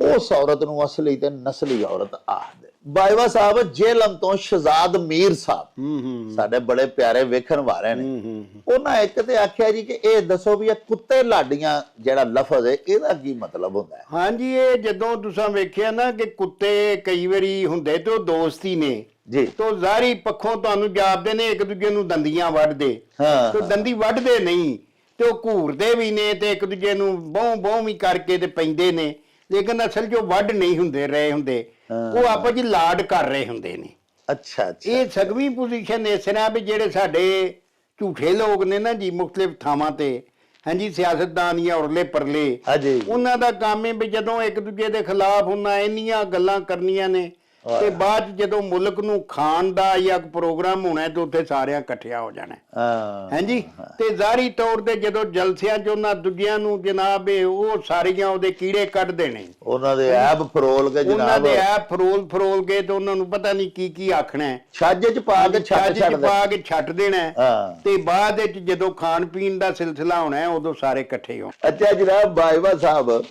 ਉਸ ਔਰਤ ਨੂੰ ਅਸਲੀ ਤੇ ਨਸਲੀ ਔਰਤ ਆਖਦੇ। ਬਾਜਵਾ ਸਾਹਿਬ ਜੇਲ੍ਹ ਤੋਂ ਸ਼ਹਜ਼ਾਦ ਮੀਰ ਸਾਹਿਬ ਹੂੰ ਸਾਡੇ ਬੜੇ ਪਿਆਰੇ ਵੇਖਣ ਵਾਲੇ ਨੇ, ਹੂੰ ਉਹਨਾਂ ਇੱਕ ਤੇ ਆਖਿਆ ਜੀ ਕਿ ਇਹ ਦੱਸੋ ਵੀ ਇਹ ਕੁੱਤੇ ਲਾਡੀਆਂ ਜਿਹੜਾ ਲਫ਼ਜ਼ ਹੈ ਇਹਦਾ ਕੀ ਮਤਲਬ ਹੁੰਦਾ ਹੈ? ਹਾਂਜੀ, ਇਹ ਜਦੋਂ ਤੁਸੀਂ ਵੇਖਿਆ ਨਾ ਕਿ ਕੁੱਤੇ ਕਈ ਵਾਰੀ ਹੁੰਦੇ ਤੇ ਉਹ ਦੋਸਤੀ ਨੇ ਜੀ ਤੋ ਜ਼ਾਹਰੀ ਪੱਖੋਂ ਤੁਹਾਨੂੰ ਜਾਪਦੇ ਨੇ ਇੱਕ ਦੂਜੇ ਨੂੰ ਦੰਦੀਆਂ ਵੱਢਦੇ, ਹਾਂ ਤੇ ਦੰਦੀ ਵੱਢਦੇ ਨਹੀਂ ਤੇ ਉਹ ਘੂਰਦੇ ਵੀ ਨੇ ਤੇ ਇੱਕ ਦੂਜੇ ਨੂੰ ਬਹੁ ਵੀ ਕਰਕੇ ਤੇ ਪੈਂਦੇ ਨੇ, ਲੇਕਿਨ ਅਸਲ 'ਚ ਉਹ ਵੱਢ ਨਹੀਂ ਹੁੰਦੇ ਰਹੇ ਹੁੰਦੇ, ਉਹ ਆਪਸ 'ਚ ਲਾਡ ਕਰ ਰਹੇ ਹੁੰਦੇ ਨੇ। ਅੱਛਾ ਅੱਛਾ ਇਹ ਸਗਵੀਂ ਪੋਜੀਸ਼ਨ ਇਸ ਤਰ੍ਹਾਂ ਵੀ ਜਿਹੜੇ ਸਾਡੇ ਝੂਠੇ ਲੋਕ ਨੇ ਨਾ ਜੀ ਮੁਖਤਲਿਫ ਥਾਵਾਂ ਤੇ, ਹਾਂਜੀ, ਸਿਆਸਤਦਾਨ ਜਾਂ ਉਰਲੇ ਪਰਲੇ, ਹਾਂਜੀ ਉਹਨਾਂ ਦਾ ਕੰਮ ਹੈ ਵੀ ਜਦੋਂ ਇੱਕ ਦੂਜੇ ਦੇ ਖਿਲਾਫ ਉਹਨਾਂ ਇੰਨੀਆਂ ਗੱਲਾਂ ਕਰਨੀਆਂ ਨੇ ਤੇ ਬਾਅਦ 'ਚ ਜਦੋਂ ਮੁਲਕ ਨੂੰ ਖਾਣ ਦਾ ਜਾਂ ਪ੍ਰੋਗਰਾਮ ਹੋਣਾ ਤੇ ਉੱਥੇ ਸਾਰਿਆਂ ਇਕੱਠਿਆ ਹੋ ਜਾਣਾ, ਹਾਂ ਹਾਂਜੀ। ਤੇ ਜ਼ਾਹਰੀ ਤੌਰ ਤੇ ਜਦੋਂ ਜਲਸਿਆਂ 'ਚ ਉਹਨਾਂ ਦੂਜਿਆਂ ਨੂੰ ਜਨਾਬ ਉਹ ਸਾਰੀਆਂ ਉਹਦੇ ਕੀੜੇ ਕੱਢ ਦੇਣੇ, ਉਹਨਾਂ ਦੇ ਐਬ ਫਰੋਲ ਕੇ ਉਹਨਾਂ ਜਨਾਬ ਦੇ ਐ ਫਰੋਲ ਕੇ ਤੇ ਉਹਨਾਂ ਨੂੰ ਪਤਾ ਨਹੀਂ ਕੀ ਆਖਣਾ ਹੈ, ਛੱਜ ਚ ਪਾ ਕੇ ਛੱਡ ਛੱਜ 'ਚ ਛੱਡ ਦੇ ਪਾ ਕੇ ਛੱਡ ਦੇਣਾ ਹੈ। ਹਾਂ ਤੇ ਬਾਅਦ ਵਿੱਚ ਜਦੋਂ ਖਾਣ ਪੀਣ ਦਾ ਸਿਲਸਿਲਾ ਹੋਣਾ ਹੈ ਉਦੋਂ ਸਾਰੇ ਇਕੱਠੇ ਹੋਣ। ਅੱਛਾ ਜਨਾਬ ਬਾਜਵਾ ਸਾਹਿਬ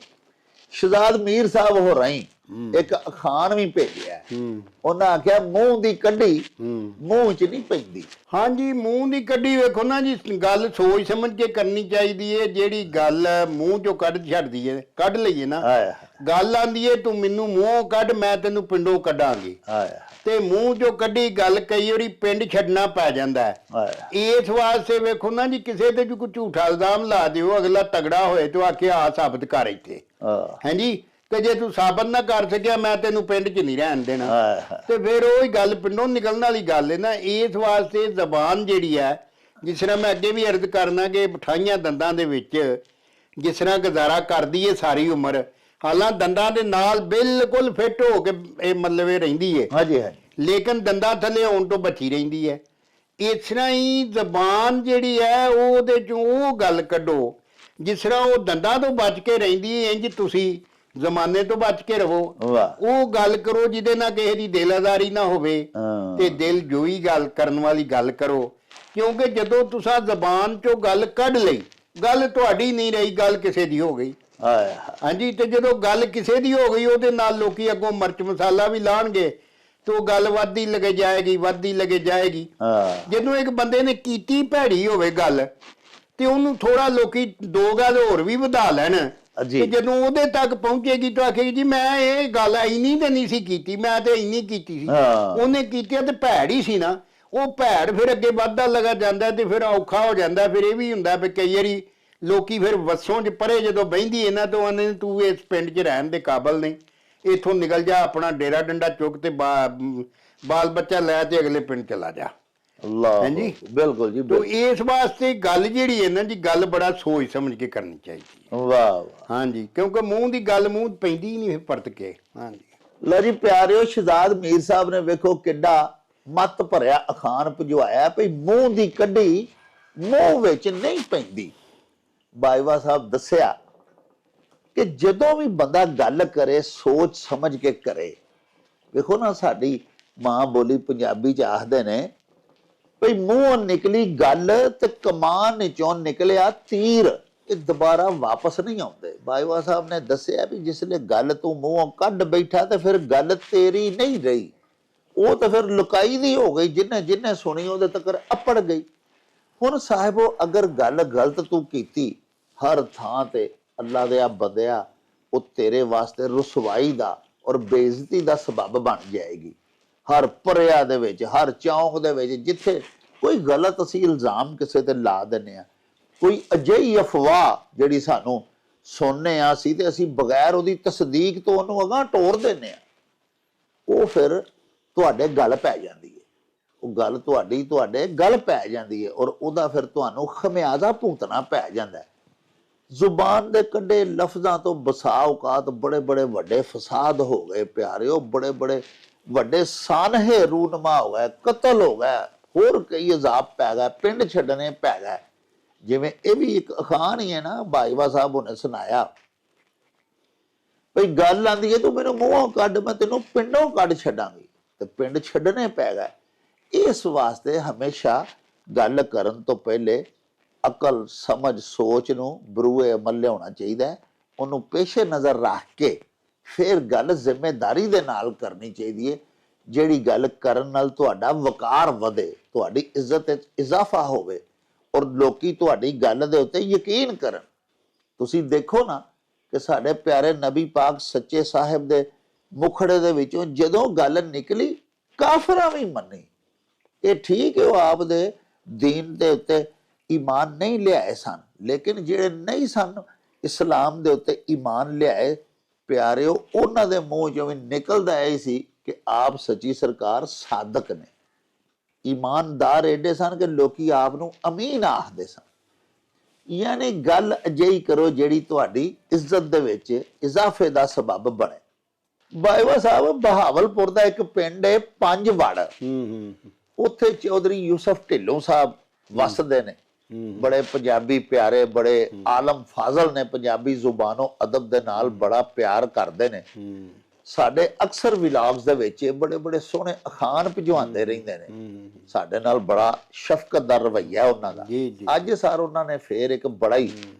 ਸ਼ਹਜ਼ਾਦ ਮੀਰ ਸਾਹਿਬ ਹੋ ਰਹੀ ਇੱਕ ਅਖਾਣ ਵੀ ਭੇਜਿਆ, ਉਹਨਾਂ ਆਖਿਆ ਮੂੰਹ ਦੀ ਕੱਢੀ ਮੂੰਹ ਚ ਨਹੀਂ ਪੈਂਦੀ। ਹਾਂਜੀ, ਮੂੰਹ ਦੀ ਕੱਢੀ ਵੇਖੋ ਨਾ ਜੀ, ਗੱਲ ਸੋਚ ਸਮਝ ਕੇ ਕਰਨੀ ਚਾਹੀਦੀ ਹੈ। ਜਿਹੜੀ ਗੱਲ ਮੂੰਹ ਚੋਂ ਕੱਢ ਛੱਡਦੀ ਹੈ, ਕੱਢ ਲਈਏ ਨਾ, ਆਇਆ ਗੱਲ ਆਂਦੀ ਹੈ ਤੂੰ ਮੈਨੂੰ ਮੂੰਹੋਂ ਕੱਢ ਮੈਂ ਤੈਨੂੰ ਪਿੰਡੋਂ ਕੱਢਾਂਗੀ, ਆਇਆ ਤੇ ਮੂੰਹ ਚੋਂ ਕੱਢੀ ਗੱਲ ਕਈ ਵਾਰੀ ਪਿੰਡ ਛੱਡਣਾ ਪੈ ਜਾਂਦਾ ਹੈ। ਆਇਆ ਇਸ ਵਾਸਤੇ ਵੇਖੋ ਨਾ ਜੀ, ਕਿਸੇ ਤੇ ਕੋਈ ਝੂਠਾ ਇਲਜ਼ਾਮ ਲਾ ਦਿਓ, ਅਗਲਾ ਤਗੜਾ ਹੋਏ ਤੇ ਆਖੇ ਆ ਸਾਬਤ ਕਰ ਇੱਥੇ, ਹਾਂਜੀ, ਤੇ ਜੇ ਤੂੰ ਸਾਬਤ ਨਾ ਕਰ ਸਕਿਆ ਮੈਂ ਤੈਨੂੰ ਪਿੰਡ 'ਚ ਨਹੀਂ ਰਹਿਣ ਦੇਣਾ, ਤੇ ਫਿਰ ਉਹੀ ਗੱਲ ਪਿੰਡੋਂ ਨਿਕਲਣ ਵਾਲੀ ਗੱਲ ਹੈ ਨਾ। ਇਸ ਵਾਸਤੇ ਜ਼ਬਾਨ ਜਿਹੜੀ ਹੈ, ਜਿਸ ਤਰ੍ਹਾਂ ਮੈਂ ਅੱਗੇ ਵੀ ਅਰਜ਼ ਕਰਨਾ ਕਿ ਮਠਾਈਆਂ ਦੰਦਾਂ ਦੇ ਵਿੱਚ ਜਿਸ ਤਰ੍ਹਾਂ ਗੁਜ਼ਾਰਾ ਕਰਦੀ ਹੈ ਸਾਰੀ ਉਮਰ, ਹਾਲਾਂ ਦੰਦਾਂ ਦੇ ਨਾਲ ਬਿਲਕੁਲ ਫਿੱਟ ਹੋ ਕੇ ਇਹ ਮਤਲਬ ਇਹ ਰਹਿੰਦੀ ਹੈ, ਹਾਂਜੀ ਹਾਂਜੀ ਲੇਕਿਨ ਦੰਦਾਂ ਥੱਲੇ ਆਉਣ ਤੋਂ ਬਚੀ ਰਹਿੰਦੀ ਹੈ। ਇਸ ਤਰ੍ਹਾਂ ਹੀ ਜ਼ਬਾਨ ਜਿਹੜੀ ਹੈ ਉਹਦੇ 'ਚੋਂ ਉਹ ਗੱਲ ਕੱਢੋ ਜਿਸ ਤਰ੍ਹਾਂ ਉਹ ਦੰਦਾਂ ਤੋਂ ਬਚ ਕੇ ਰਹਿੰਦੀ ਹੈ, ਇੰਜ ਤੁਸੀਂ ਜ਼ਮਾਨੇ ਤੋਂ ਬਚ ਕੇ ਰਹੋ। ਵਾਹ ਉਹ ਗੱਲ ਕਰੋ ਜਿਹਦੇ ਨਾਲ ਕਿਸੇ ਦੀ ਦਿਲ ਆਜ਼ਾਰੀ ਨਾ ਹੋਵੇ, ਹਾਂ ਤੇ ਦਿਲ ਜੋਈ ਗੱਲ ਕਰਨ ਵਾਲੀ ਗੱਲ ਕਰੋ, ਕਿਉਂਕਿ ਜਦੋਂ ਤੁਸੀਂ ਜ਼ਬਾਨ 'ਚੋਂ ਗੱਲ ਕੱਢ ਲਈ, ਗੱਲ ਤੁਹਾਡੀ ਨਹੀਂ ਰਹੀ, ਗੱਲ ਕਿਸੇ ਦੀ ਹੋ ਗਈ, ਆਇਆ ਹਾਂਜੀ। ਤੇ ਜਦੋਂ ਗੱਲ ਕਿਸੇ ਦੀ ਹੋ ਗਈ ਉਹਦੇ ਨਾਲ ਲੋਕੀ ਅੱਗੋਂ ਮਿਰਚ ਮਸਾਲਾ ਵੀ ਲਾਣਗੇ ਤੇ ਉਹ ਗੱਲ ਵੱਧਦੀ ਲੱਗੇ ਜਾਏਗੀ। ਹਾਂ ਜਦੋਂ ਇੱਕ ਬੰਦੇ ਨੇ ਕੀਤੀ ਭੈੜੀ ਹੋਵੇ ਗੱਲ ਤੇ ਉਹਨੂੰ ਥੋੜਾ ਲੋਕੀ ਦੋ ਗੱਲ ਹੋਰ ਵੀ ਵਧਾ ਲੈਣ, ਤੇ ਜਦੋਂ ਉਹਦੇ ਤੱਕ ਪਹੁੰਚੇਗੀ ਤਾਂ ਆਖੇਗੀ ਜੀ ਮੈਂ ਇਹ ਗੱਲ ਇੰਨੀ ਤੇ ਨਹੀਂ ਸੀ ਕੀਤੀ, ਮੈਂ ਤੇ ਇੰਨੀ ਕੀਤੀ ਸੀ, ਉਹਨੇ ਕੀਤੀ ਤੇ ਭੈੜ ਹੀ ਸੀ ਨਾ। ਉਹ ਭੈੜ ਫਿਰ ਅੱਗੇ ਵੱਧਦਾ ਲਗਾ ਜਾਂਦਾ ਤੇ ਫਿਰ ਔਖਾ ਹੋ ਜਾਂਦਾ। ਫਿਰ ਇਹ ਵੀ ਹੁੰਦਾ ਵੀ ਕਈ ਵਾਰੀ ਲੋਕੀ ਫਿਰ ਵੱਸੋਂ 'ਚ ਪਰੇ ਜਦੋਂ ਬਹਿੰਦੀ ਇਹਨਾਂ ਤੋਂ ਆਨੇ ਤੂੰ ਇਸ ਪਿੰਡ 'ਚ ਰਹਿਣ ਦੇ ਕਾਬਲ ਨਹੀਂ, ਇੱਥੋਂ ਨਿਕਲ ਜਾ, ਆਪਣਾ ਡੇਰਾ ਡੰਡਾ ਚੁੱਕ ਤੇ ਬਾਲ ਬੱਚਾ ਲੈ ਤੇ ਅਗਲੇ ਪਿੰਡ ਚਲਾ ਜਾ। ਅੱਲਾਹ ਹਾਂਜੀ ਬਿਲਕੁਲ ਜੀ ਤੋ ਇਸ ਵਾਸਤੇ ਗੱਲ ਜਿਹੜੀ ਹੈ ਨਾ ਜੀ, ਗੱਲ ਬੜਾ ਸੋਚ ਸਮਝ ਕੇ ਕਰਨੀ ਚਾਹੀਦੀ ਹੈ। ਵਾਹ ਹਾਂਜੀ, ਕਿਉਂਕਿ ਮੂੰਹ ਦੀ ਗੱਲ ਮੂੰਹ ਪੈਂਦੀ ਨਹੀਂ ਪਰਤ ਕੇ। ਹਾਂਜੀ ਲਓ ਜੀ ਪਿਆਰਿਓ, ਸ਼ਹਜ਼ਾਦ ਮੀਰ ਸਾਹਿਬ ਨੇ ਵੇਖੋ ਕਿੱਡਾ ਮੱਤ ਭਰਿਆ ਅਖਾਣ ਭਜਵਾਇਆ ਵੀ ਮੂੰਹ ਦੀ ਕੱਢੀ ਮੂੰਹ ਵਿੱਚ ਨਹੀਂ ਪੈਂਦੀ। ਬਾਜਵਾ ਸਾਹਿਬ ਦੱਸਿਆ ਕਿ ਜਦੋਂ ਵੀ ਬੰਦਾ ਗੱਲ ਕਰੇ ਸੋਚ ਸਮਝ ਕੇ ਕਰੇ। ਵੇਖੋ ਨਾ, ਸਾਡੀ ਮਾਂ ਬੋਲੀ ਪੰਜਾਬੀ 'ਚ ਆਖਦੇ ਨੇ ਭਈ ਮੂੰਹੋਂ ਨਿਕਲੀ ਗੱਲ ਤੇ ਕਮਾਨ ਚੋਂ ਨਿਕਲਿਆ ਤੀਰ, ਇਹ ਦੁਬਾਰਾ ਵਾਪਸ ਨਹੀਂ ਆਉਂਦੇ। ਬਾਜਵਾ ਸਾਹਿਬ ਨੇ ਦੱਸਿਆ ਵੀ ਜਿਸਲੇ ਗੱਲ ਤੂੰ ਮੂੰਹੋਂ ਕੱਢ ਬੈਠਾ ਤੇ ਫਿਰ ਗੱਲ ਤੇਰੀ ਨਹੀਂ ਰਹੀ, ਉਹ ਤਾਂ ਫਿਰ ਲੁਕਾਈ ਦੀ ਹੋ ਗਈ, ਜਿੰਨੇ ਸੁਣੀ ਉਹਦੇ ਤੱਕ ਅੱਪੜ ਗਈ। ਹੁਣ ਸਾਹਿਬੋ, ਅਗਰ ਗੱਲ ਗਲਤ ਤੂੰ ਕੀਤੀ, ਹਰ ਥਾਂ ਤੇ ਅੱਲਾ ਦੇ ਆ ਬੰਦਿਆ ਉਹ ਤੇਰੇ ਵਾਸਤੇ ਰੁਸਵਾਈ ਦਾ ਔਰ ਬੇਇੱਜ਼ਤੀ ਦਾ ਸਬਬ ਬਣ ਜਾਏਗੀ। ਹਰ ਪਰਿਆ ਦੇ ਵਿੱਚ, ਹਰ ਚੌਂਕ ਦੇ ਵਿੱਚ ਜਿੱਥੇ ਕੋਈ ਗਲਤ ਅਸੀਂ ਇਲਜ਼ਾਮ ਕਿਸੇ ਤੇ ਲਾ ਦਿੰਦੇ ਆ, ਕੋਈ ਅਜਿਹੀ ਅਫਵਾਹ ਜਿਹੜੀ ਸਾਨੂੰ ਸੁਣਨੇ ਆ ਸੀ ਤੇ ਅਸੀਂ ਬਗੈਰ ਉਹਦੀ ਤਸਦੀਕ ਤੋਂ ਉਹਨੂੰ ਅਗਾਂਹ ਟੋਰ ਦਿੰਦੇ ਆ, ਉਹ ਫਿਰ ਤੁਹਾਡੇ ਗੱਲ ਪੈ ਜਾਂਦੀ ਹੈ। ਉਹ ਗੱਲ ਤੁਹਾਡੇ ਗੱਲ ਪੈ ਜਾਂਦੀ ਹੈ ਔਰ ਉਹਦਾ ਫਿਰ ਤੁਹਾਨੂੰ ਖਮਿਆਜ਼ਾ ਭੁਗਤਣਾ ਪੈ ਜਾਂਦਾ ਹੈ। ਜ਼ੁਬਾਨ ਦੇ ਕੱਢੇ ਲਫ਼ਜ਼ਾਂ ਤੋਂ ਬਸਾ ਔਕਾਤ ਬੜੇ ਵੱਡੇ ਫਸਾਦ ਹੋ ਗਏ ਪਿਆਰਿਓ, ਬੜੇ ਵੱਡੇ ਸਾਨਹੇ ਰੂਨਮਾ ਹੋ ਗਏ, ਕਤਲ ਹੋ ਗਏ, ਹੋਰ ਕਈ ਅਜ਼ਾਬ ਪੈ ਗਏ, ਪਿੰਡ ਛੱਡਣੇ ਪੈ ਗਏ। ਜਿਵੇਂ ਇਹ ਵੀ ਇੱਕ ਅਖਾਣ ਹੀ ਹੈ ਨਾ, ਬਾਜਵਾ ਸਾਹਿਬ ਉਹਨੇ ਸੁਣਾਇਆ ਭਈ ਗੱਲ ਆਂਦੀ ਹੈ ਤੂੰ ਮੈਨੂੰ ਮੂੰਹੋਂ ਕੱਢ ਮੈਂ ਤੈਨੂੰ ਪਿੰਡੋਂ ਕੱਢ ਛੱਡਾਂਗੀ, ਤੇ ਪਿੰਡ ਛੱਡਣੇ ਪੈ ਗਏ। ਇਸ ਵਾਸਤੇ ਹਮੇਸ਼ਾ ਗੱਲ ਕਰਨ ਤੋਂ ਪਹਿਲੇ ਅਕਲ ਸਮਝ ਸੋਚ ਨੂੰ ਬਰੂਏ ਅਮਲ ਲਿਆਉਣਾ ਚਾਹੀਦਾ ਹੈ, ਉਹਨੂੰ ਪੇਸ਼ੇ ਨਜ਼ਰ ਰੱਖ ਕੇ ਫਿਰ ਗੱਲ ਜ਼ਿੰਮੇਦਾਰੀ ਦੇ ਨਾਲ ਕਰਨੀ ਚਾਹੀਦੀ ਹੈ। ਜਿਹੜੀ ਗੱਲ ਕਰਨ ਨਾਲ ਤੁਹਾਡਾ ਵਕਾਰ ਵਧੇ, ਤੁਹਾਡੀ ਇੱਜ਼ਤ ਵਿੱਚ ਇਜ਼ਾਫਾ ਹੋਵੇ ਔਰ ਲੋਕੀ ਤੁਹਾਡੀ ਗੱਲ ਦੇ ਉੱਤੇ ਯਕੀਨ ਕਰਨ। ਤੁਸੀਂ ਦੇਖੋ ਨਾ ਕਿ ਸਾਡੇ ਪਿਆਰੇ ਨਬੀ ਪਾਕ ਸੱਚੇ ਸਾਹਿਬ ਦੇ ਮੁਖੜੇ ਦੇ ਵਿੱਚੋਂ ਜਦੋਂ ਗੱਲ ਨਿਕਲੀ ਕਾਫਰਾਂ ਵੀ ਮੰਨੀ। ਇਹ ਠੀਕ ਹੈ ਉਹ ਆਪ ਦੇ ਦੀਨ ਦੇ ਉੱਤੇ ਈਮਾਨ ਨਹੀਂ ਲਿਆਏ ਸਨ, ਲੇਕਿਨ ਜਿਹੜੇ ਨਹੀਂ ਸਨ ਇਸਲਾਮ ਦੇ ਉੱਤੇ ਈਮਾਨ ਲਿਆਏ ਪਿਆਰਿਓ, ਉਹਨਾਂ ਦੇ ਮੂੰਹ ਚੋਂ ਵੀ ਨਿਕਲਦਾ ਇਹ ਸੀ ਕਿ ਆਪ ਸੱਚੀ ਸਰਕਾਰ ਸਾਦਕ ਨੇ। ਈਮਾਨਦਾਰ ਏਡੇ ਸਨ ਕਿ ਲੋਕੀ ਆਪ ਨੂੰ ਅਮੀਨ ਆਖਦੇ ਸਨ। ਯਾਨੀ ਗੱਲ ਅਜਿਹੀ ਕਰੋ ਜਿਹੜੀ ਤੁਹਾਡੀ ਇੱਜ਼ਤ ਦੇ ਵਿੱਚ ਇਜ਼ਾਫੇ ਦਾ ਸਬਬ ਬਣੇ। ਬਾਈਵਾ ਸਾਹਿਬ, ਬਹਾਵਲਪੁਰ ਦਾ ਇੱਕ ਪਿੰਡ ਹੈ ਪੰਜਵੜ, ਉੱਥੇ ਚੌਧਰੀ ਯੂਸਫ ਢਿੱਲੋਂ ਸਾਹਿਬ ਵਸਦੇ ਨੇ। ਬੜੇ ਪੰਜਾਬੀ ਪਿਆਰੇ, ਬੜੇ ਆਲਮ ਫਾਜ਼ਲ ਨੇ, ਪੰਜਾਬੀ ਜ਼ੁਬਾਨੋਂ ਅਦਬ ਦੇ ਨਾਲ ਬੜਾ ਪਿਆਰ ਕਰਦੇ ਨੇ। ਸਾਡੇ ਅਕਸਰ ਵਿਲਾਗਸ ਦੇ ਵਿੱਚ ਬੜੇ ਬੜੇ ਸੋਹਣੇ ਅਖਾਣ ਭਿਜਵਾਉਂਦੇ ਰਹਿੰਦੇ ਨੇ। ਸਾਡੇ ਨਾਲ ਬੜਾ ਸ਼ਫਕਤ ਦਾ ਰਵੱਈਆ ਉਹਨਾਂ ਦਾ। ਅੱਜ ਸਰ ਉਹਨਾਂ ਨੇ ਫੇਰ ਇੱਕ ਬੜਾ ਹੀ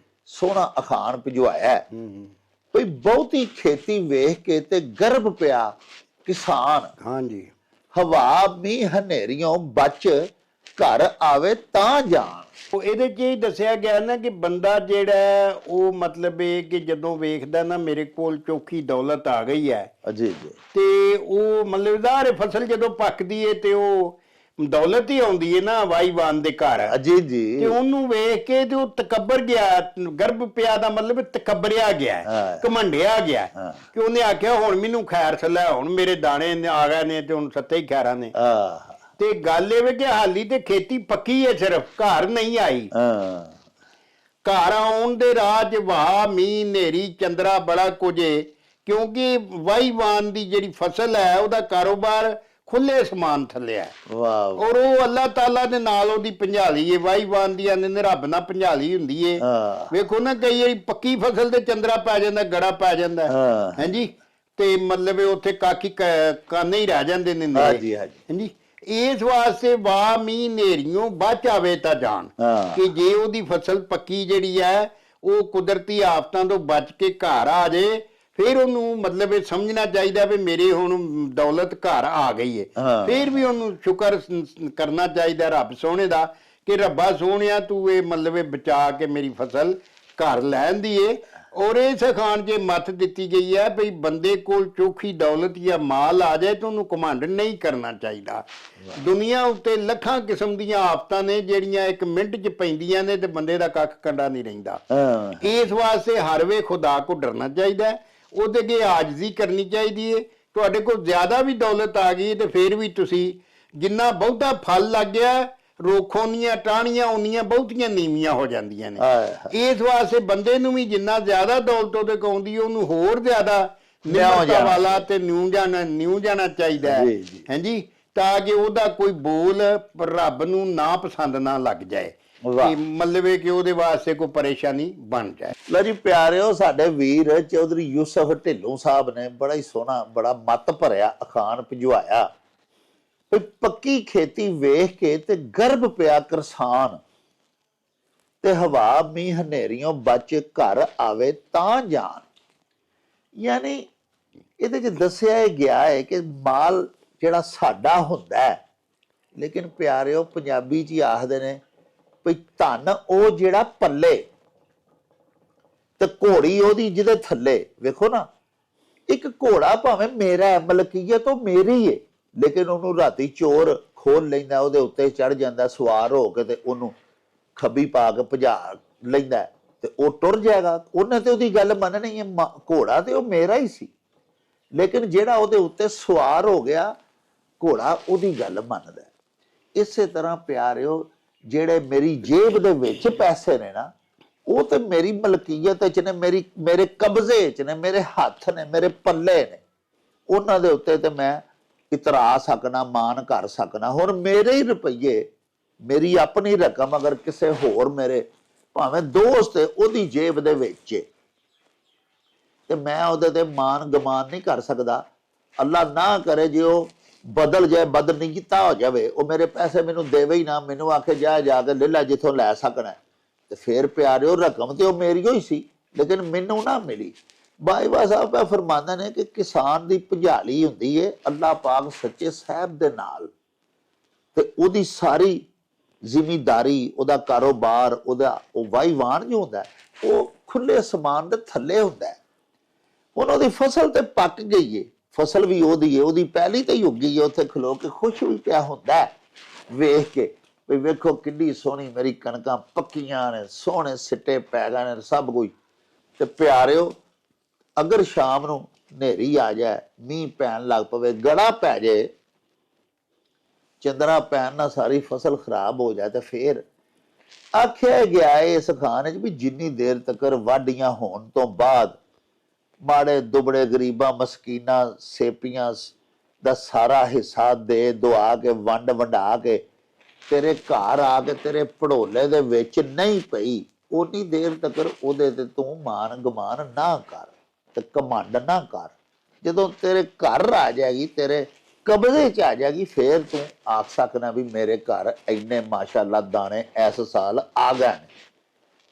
ਸੋਹਣਾ ਅਖਾਣ ਭਿਜਵਾਇਆ, ਕੋਈ ਬਹੁਤੀ ਖੇਤੀ ਵੇਖ ਕੇ ਤੇ ਗਰਭ ਪਿਆ ਕਿਸਾਨ। ਹਾਂਜੀ, ਹਵਾ ਮੀਂਹ ਹਨੇਰੀਓਂ ਬਚ ਘਰ ਆਵੇ ਤਾਂ ਜਾਣ। ਉਹ ਇਹਦੇ 'ਚ ਇਹ ਦੱਸਿਆ ਗਿਆ ਨਾ ਕਿ ਬੰਦਾ ਜਿਹੜਾ ਉਹ ਮਤਲਬ ਇਹ ਕਿ ਜਦੋਂ ਵੇਖਦਾ ਨਾ ਮੇਰੇ ਕੋਲ ਚੌਖੀ ਦੌਲਤ ਆ ਗਈ ਹੈ ਜੀ ਜੀ, ਤੇ ਉਹ ਮਤਲਬ ਜ਼ਾਹਰ ਫਸਲ ਜਦੋਂ ਪੱਕਦੀ ਹੈ ਤੇ ਉਹ ਦੌਲਤ ਹੀ ਆਉਂਦੀ ਹੈ ਨਾ ਵਾਈਵਾਨ ਦੇ ਘਰ। ਜੀ ਜੀ, ਤੇ ਉਹਨੂੰ ਵੇਖ ਕੇ ਤੇ ਉਹ ਤਕੱਬਰ ਗਿਆ, ਗਰਭ ਪਿਆ ਦਾ ਮਤਲਬ ਤਕੱਬਰਿਆ ਗਿਆ, ਘਮੰਡਿਆ ਗਿਆ ਕਿ ਉਹਨੇ ਆਖਿਆ ਹੁਣ ਮੈਨੂੰ ਖੈਰ ਸਲਾ, ਹੁਣ ਮੇਰੇ ਦਾਣੇ ਆ ਗਏ ਨੇ ਤੇ ਹੁਣ ਸੱਤੇ ਹੀ ਖੈਰਾਂ ਨੇ। ਤੇ ਗੱਲ ਇਹ ਵੇ ਕਿ ਹਾਲੀ ਤੇ ਖੇਤੀ ਪੱਕੀ ਹੈ, ਸਿਰਫ ਘਰ ਨਹੀਂ ਆਈ। ਘਰ ਆਉਣ ਦੇ ਰਾਜ ਵਾਹ ਮੀਂਹ ਹਨੇਰੀ ਚੰਦਰਾ ਬੜਾ ਕੁਝੇ, ਕਿਉਂਕਿ ਵਾਹੀਵਾਨ ਦੀ ਜਿਹੜੀ ਫਸਲ ਹੈ ਉਹਦਾ ਕਾਰੋਬਾਰ ਖੁੱਲੇ ਸਮਾਨ ਥੱਲੇ ਹੈ। ਵਾਹ, ਔਰ ਉਹ ਅੱਲਾਹ ਤਾਲਾ ਦੇ ਨਾਲ ਉਹਦੀ ਭੰਜਾਲੀ ਏ, ਵਾਹੀਵਾਨ ਦੀ ਆਨੇ ਰੱਬ ਨਾਲ ਭੰਜਾਲੀ ਹੁੰਦੀ ਏ। ਵੇਖੋ ਨਾ ਕਈ ਵਾਰੀ ਪੱਕੀ ਫਸਲ ਤੇ ਚੰਦਰਾ ਪੈ ਜਾਂਦਾ, ਗੜਾ ਪੈ ਜਾਂਦਾ, ਹਾਂਜੀ, ਤੇ ਮਤਲਬ ਉੱਥੇ ਕਾਕੀ ਕਾਨੇ ਹੀ ਰਹਿ ਜਾਂਦੇ ਨੇ। ਹਾਂਜੀ, ਇਸ ਵਾਸਤੇ ਵਾਹ ਮੀਂਹ ਹਨੇਰੀਓਂ ਬਚ ਆਵੇ ਤਾਂ ਜਾਣ, ਕਿ ਜੇ ਉਹਦੀ ਫਸਲ ਪੱਕੀ ਜਿਹੜੀ ਹੈ ਉਹ ਕੁਦਰਤੀ ਆਫਤਾਂ ਤੋਂ ਬਚ ਕੇ ਘਰ ਆ ਜੇ, ਫਿਰ ਉਹਨੂੰ ਮਤਲਬ ਇਹ ਸਮਝਣਾ ਚਾਹੀਦਾ ਵੀ ਮੇਰੇ ਹੁਣ ਦੌਲਤ ਘਰ ਆ ਗਈ ਹੈ। ਫਿਰ ਵੀ ਉਹਨੂੰ ਸ਼ੁਕਰ ਕਰਨਾ ਚਾਹੀਦਾ ਰੱਬ ਸੋਹਣੇ ਦਾ ਕਿ ਰੱਬਾ ਸੋਹਣਿਆ ਤੂੰ ਇਹ ਮਤਲਬ ਇਹ ਬਚਾ ਕੇ ਮੇਰੀ ਫਸਲ ਘਰ ਲੈਣ ਦੀ ਏ। ਔਰ ਇਸ ਅਖਾਣ 'ਚ ਮੱਤ ਦਿੱਤੀ ਗਈ ਹੈ ਵੀ ਬੰਦੇ ਕੋਲ ਚੋਖੀ ਦੌਲਤ ਜਾਂ ਮਾਲ ਆ ਜਾਏ ਤਾਂ ਉਹਨੂੰ ਘਮੰਡ ਨਹੀਂ ਕਰਨਾ ਚਾਹੀਦਾ। ਦੁਨੀਆ ਉੱਤੇ ਲੱਖਾਂ ਕਿਸਮ ਦੀਆਂ ਆਫਤਾਂ ਨੇ ਜਿਹੜੀਆਂ ਇੱਕ ਮਿੰਟ 'ਚ ਪੈਂਦੀਆਂ ਨੇ ਤੇ ਬੰਦੇ ਦਾ ਕੱਖ ਕੰਡਾ ਨਹੀਂ ਰਹਿੰਦਾ। ਇਸ ਵਾਸਤੇ ਹਰ ਵੇ ਖੁਦਾ ਕੋ ਡਰਨਾ ਚਾਹੀਦਾ, ਉਹਦੇ ਅੱਗੇ ਆਜਜ਼ੀ ਕਰਨੀ ਚਾਹੀਦੀ ਹੈ। ਤੁਹਾਡੇ ਕੋਲ ਜ਼ਿਆਦਾ ਵੀ ਦੌਲਤ ਆ ਗਈ ਤੇ ਫਿਰ ਵੀ ਤੁਸੀਂ ਜਿੰਨਾ ਬਹੁਤਾ ਫਲ ਲੱਗ ਗਿਆ, ਰੋਖੋਨੀਆਂ ਟਾਹਣੀਆਂ ਉਨੀਆਂ ਬਹੁਤੀਆਂ ਨੀਵੀਆਂ ਹੋ ਜਾਂਦੀਆਂ ਨੇ। ਇਸ ਵਾਸਤੇ ਬੰਦੇ ਨੂੰ ਵੀ ਜਿੰਨਾ ਜ਼ਿਆਦਾ ਦੌਲਤ ਉਹਦੇ ਕੋਲ ਆਉਂਦੀ ਉਹਨੂੰ ਹੋਰ ਜ਼ਿਆਦਾ ਨਿਮਰਤਾ ਵਾਲਾ ਤੇ ਨਿਉ ਜਾਣਾ ਚਾਹੀਦਾ ਹੈ, ਹਾਂਜੀ, ਤਾਂ ਕਿ ਉਹਦਾ ਕੋਈ ਬੋਲ ਰੱਬ ਨੂੰ ਨਾ ਪਸੰਦ ਨਾ ਲੱਗ ਜਾਏ, ਮਤਲਬ ਕਿ ਉਹਦੇ ਵਾਸਤੇ ਕੋਈ ਪਰੇਸ਼ਾਨੀ ਬਣ ਜਾਏ। ਲਓ ਜੀ ਪਿਆਰਿਓ, ਸਾਡੇ ਵੀਰ ਚੌਧਰੀ ਯੂਸਫ ਢਿੱਲੋਂ ਸਾਹਿਬ ਨੇ ਬੜਾ ਹੀ ਸੋਹਣਾ, ਬੜਾ ਮੱਤ ਭਰਿਆ ਅਖਾਣ ਭਿਜਵਾਇਆ। ਪੱਕੀ ਖੇਤੀ ਵੇਖ ਕੇ ਤੇ ਗਰਭ ਪਿਆ ਕਿਸਾਨ, ਤੇ ਹਵਾ ਮੀਂਹ ਹਨੇਰੀਓਂ ਬਚ ਘਰ ਆਵੇ ਤਾਂ ਜਾਣ। ਯਾਨੀ ਇਹਦੇ ਚ ਦੱਸਿਆ ਗਿਆ ਹੈ ਕਿ ਮਾਲ ਜਿਹੜਾ ਸਾਡਾ ਹੁੰਦਾ ਹੈ, ਲੇਕਿਨ ਪਿਆਰਿਓ ਪੰਜਾਬੀ ਚ ਹੀ ਆਖਦੇ ਨੇ ਵੀ ਧਨ ਉਹ ਜਿਹੜਾ ਪੱਲੇ ਤੇ ਘੋੜੀ ਉਹਦੀ ਜਿਹਦੇ ਥੱਲੇ। ਵੇਖੋ ਨਾ, ਇੱਕ ਘੋੜਾ ਭਾਵੇਂ ਮੇਰਾ ਹੈ, ਮਲਕੀਅਤ ਉਹ ਮੇਰੀ ਹੈ, ਲੇਕਿਨ ਉਹਨੂੰ ਰਾਤੀ ਚੋਰ ਖੋਲ ਲੈਂਦਾ, ਉਹਦੇ ਉੱਤੇ ਚੜ ਜਾਂਦਾ ਸਵਾਰ ਹੋ ਕੇ ਤੇ ਉਹਨੂੰ ਖੱਬੀ ਪਾ ਕੇ ਭਜਾ ਲੈਂਦਾ ਤੇ ਉਹ ਟੁਰ ਜਾਏਗਾ। ਉਹਨੇ ਤੇ ਉਹਦੀ ਗੱਲ ਮੰਨਣੀ ਹੈ, ਘੋੜਾ ਤੇ ਉਹ ਮੇਰਾ ਹੀ ਸੀ, ਲੇਕਿਨ ਜਿਹੜਾ ਉਹਦੇ ਉੱਤੇ ਸਵਾਰ ਹੋ ਗਿਆ ਘੋੜਾ ਉਹਦੀ ਗੱਲ ਮੰਨਦਾ। ਇਸੇ ਤਰ੍ਹਾਂ ਪਿਆਰਿਓ, ਜਿਹੜੇ ਮੇਰੀ ਜੇਬ ਦੇ ਵਿੱਚ ਪੈਸੇ ਨੇ ਨਾ, ਉਹ ਤੇ ਮੇਰੀ ਮਲਕੀਅਤ ਚ ਨੇ, ਮੇਰੇ ਕਬਜ਼ੇ ਚ ਨੇ, ਮੇਰੇ ਹੱਥ ਨੇ, ਮੇਰੇ ਪੱਲੇ ਨੇ, ਉਹਨਾਂ ਦੇ ਉੱਤੇ ਤੇ ਮੈਂ ਇਤਰਾ ਸਕਣਾ, ਮਾਨ ਕਰ ਸਕਣਾ। ਹੁਣ ਮੇਰੇ ਹੀ ਰੁਪਈਏ, ਮੇਰੀ ਆਪਣੀ ਰਕਮ ਅਗਰ ਕਿਸੇ ਹੋਰ ਮੇਰੇ ਭਾਵੇਂ ਦੋਸਤ ਉਹਦੀ ਜੇਬ ਦੇ ਵਿੱਚ ਤੇ ਮੈਂ ਉਹਦੇ ਤੇ ਮਾਨ ਗਮਾਨ ਨਹੀਂ ਕਰ ਸਕਦਾ। ਅੱਲਾ ਨਾ ਕਰੇ ਜੇ ਉਹ ਬਦਲ ਜਾਏ, ਬਦਨੀਅਤਾ ਹੋ ਜਾਵੇ, ਉਹ ਮੇਰੇ ਪੈਸੇ ਮੈਨੂੰ ਦੇਵੇ ਹੀ ਨਾ, ਮੈਨੂੰ ਆਖੇ ਜਾ ਕੇ ਲੈ ਲੈ ਜਿੱਥੋਂ ਲੈ ਸਕਣਾ, ਤੇ ਫਿਰ ਪਿਆਰਿਓ ਰਕਮ ਤੇ ਉਹ ਮੇਰੀ ਹੀ ਸੀ, ਲੇਕਿਨ ਮੈਨੂੰ ਨਾ ਮਿਲੀ। ਬਾਈਵਾ ਸਾਹਿਬ ਇਹ ਫਰਮਾਉਂਦੇ ਨੇ ਕਿ ਕਿਸਾਨ ਦੀ ਭੁਜਾਲੀ ਹੁੰਦੀ ਏ ਅੱਲਾਹ ਪਾਕ ਸੱਚੇ ਸਾਹਿਬ ਦੇ ਨਾਲ, ਤੇ ਉਹਦੀ ਸਾਰੀ ਜ਼ਿਮੀਦਾਰੀ, ਉਹਦਾ ਕਾਰੋਬਾਰ, ਉਹਦਾ ਉਹ ਵਾਈ ਵਾਣ ਜੋ ਹੁੰਦਾ ਉਹ ਖੁੱਲੇ ਅਸਮਾਨ ਦੇ ਥੱਲੇ ਹੁੰਦਾ ਹੈ। ਉਹਨਾਂ ਦੀ ਫਸਲ ਤੇ ਪੱਕ ਗਈ ਏ, ਫਸਲ ਵੀ ਉਹਦੀ ਏ, ਉਹਦੀ ਪਹਿਲੀ ਤੇ ਹੀ ਉੱਗੀ ਏ, ਉੱਥੇ ਖਲੋ ਕੇ ਖੁਸ਼ ਵੀ ਪਿਆ ਹੁੰਦਾ ਹੈ ਵੇਖ ਕੇ ਵੀ ਵੇਖੋ ਕਿੰਨੀ ਸੋਹਣੀ ਮੇਰੀ ਕਣਕਾਂ ਪੱਕੀਆਂ ਨੇ, ਸੋਹਣੇ ਸਿੱਟੇ ਪੈ ਗਏ ਨੇ ਸਭ ਕੁਝ। ਤੇ ਪਿਆਰਿਓ, ਅਗਰ ਸ਼ਾਮ ਨੂੰ ਹਨੇਰੀ ਆ ਜਾਏ, ਮੀਂਹ ਪੈਣ ਲੱਗ ਪਵੇ, ਗੜਾ ਪੈ ਜਾਏ, ਚੰਦਰਾ ਪੈਣ ਨਾਲ ਸਾਰੀ ਫਸਲ ਖਰਾਬ ਹੋ ਜਾਏ, ਤੇ ਫੇਰ ਆਖਿਆ ਗਿਆ ਇਸ ਖਾਨ ਵਿੱਚ ਵੀ ਜਿੰਨੀ ਦੇਰ ਤੱਕ ਵਾਢੀਆਂ ਹੋਣ ਤੋਂ ਬਾਅਦ ਮਾੜੇ ਦੁਬੜੇ ਗਰੀਬਾਂ ਮਸਕੀਨਾਂ ਸੇਪੀਆਂ ਦਾ ਸਾਰਾ ਹਿੱਸਾ ਦੇ ਦੁਆ ਕੇ ਵੰਡ ਵੰਡਾ ਕੇ ਤੇਰੇ ਘਰ ਆ ਕੇ ਤੇਰੇ ਭੜੋਲੇ ਦੇ ਵਿੱਚ ਨਹੀਂ ਪਈ, ਉਨੀ ਦੇਰ ਤੱਕ ਉਹਦੇ ਤੇ ਤੂੰ ਮਾਨ ਗਮਾਨ ਨਾ ਕਰ ਤੇ ਘਮੰਡ ਨਾ ਕਰ। ਜਦੋਂ ਤੇਰੇ ਘਰ ਆ ਜਾਏਗੀ, ਤੇਰੇ ਕਬਜ਼ੇ ਚ ਆ ਜਾਏਗੀ, ਫੇਰ ਤੂੰ ਆਖ ਸਕਣਾ ਵੀ ਮੇਰੇ ਘਰ ਇੰਨੇ ਮਾਸ਼ਾਅੱਲਾ ਦਾਣੇ ਇਸ ਸਾਲ ਆ ਗਏ ਨੇ।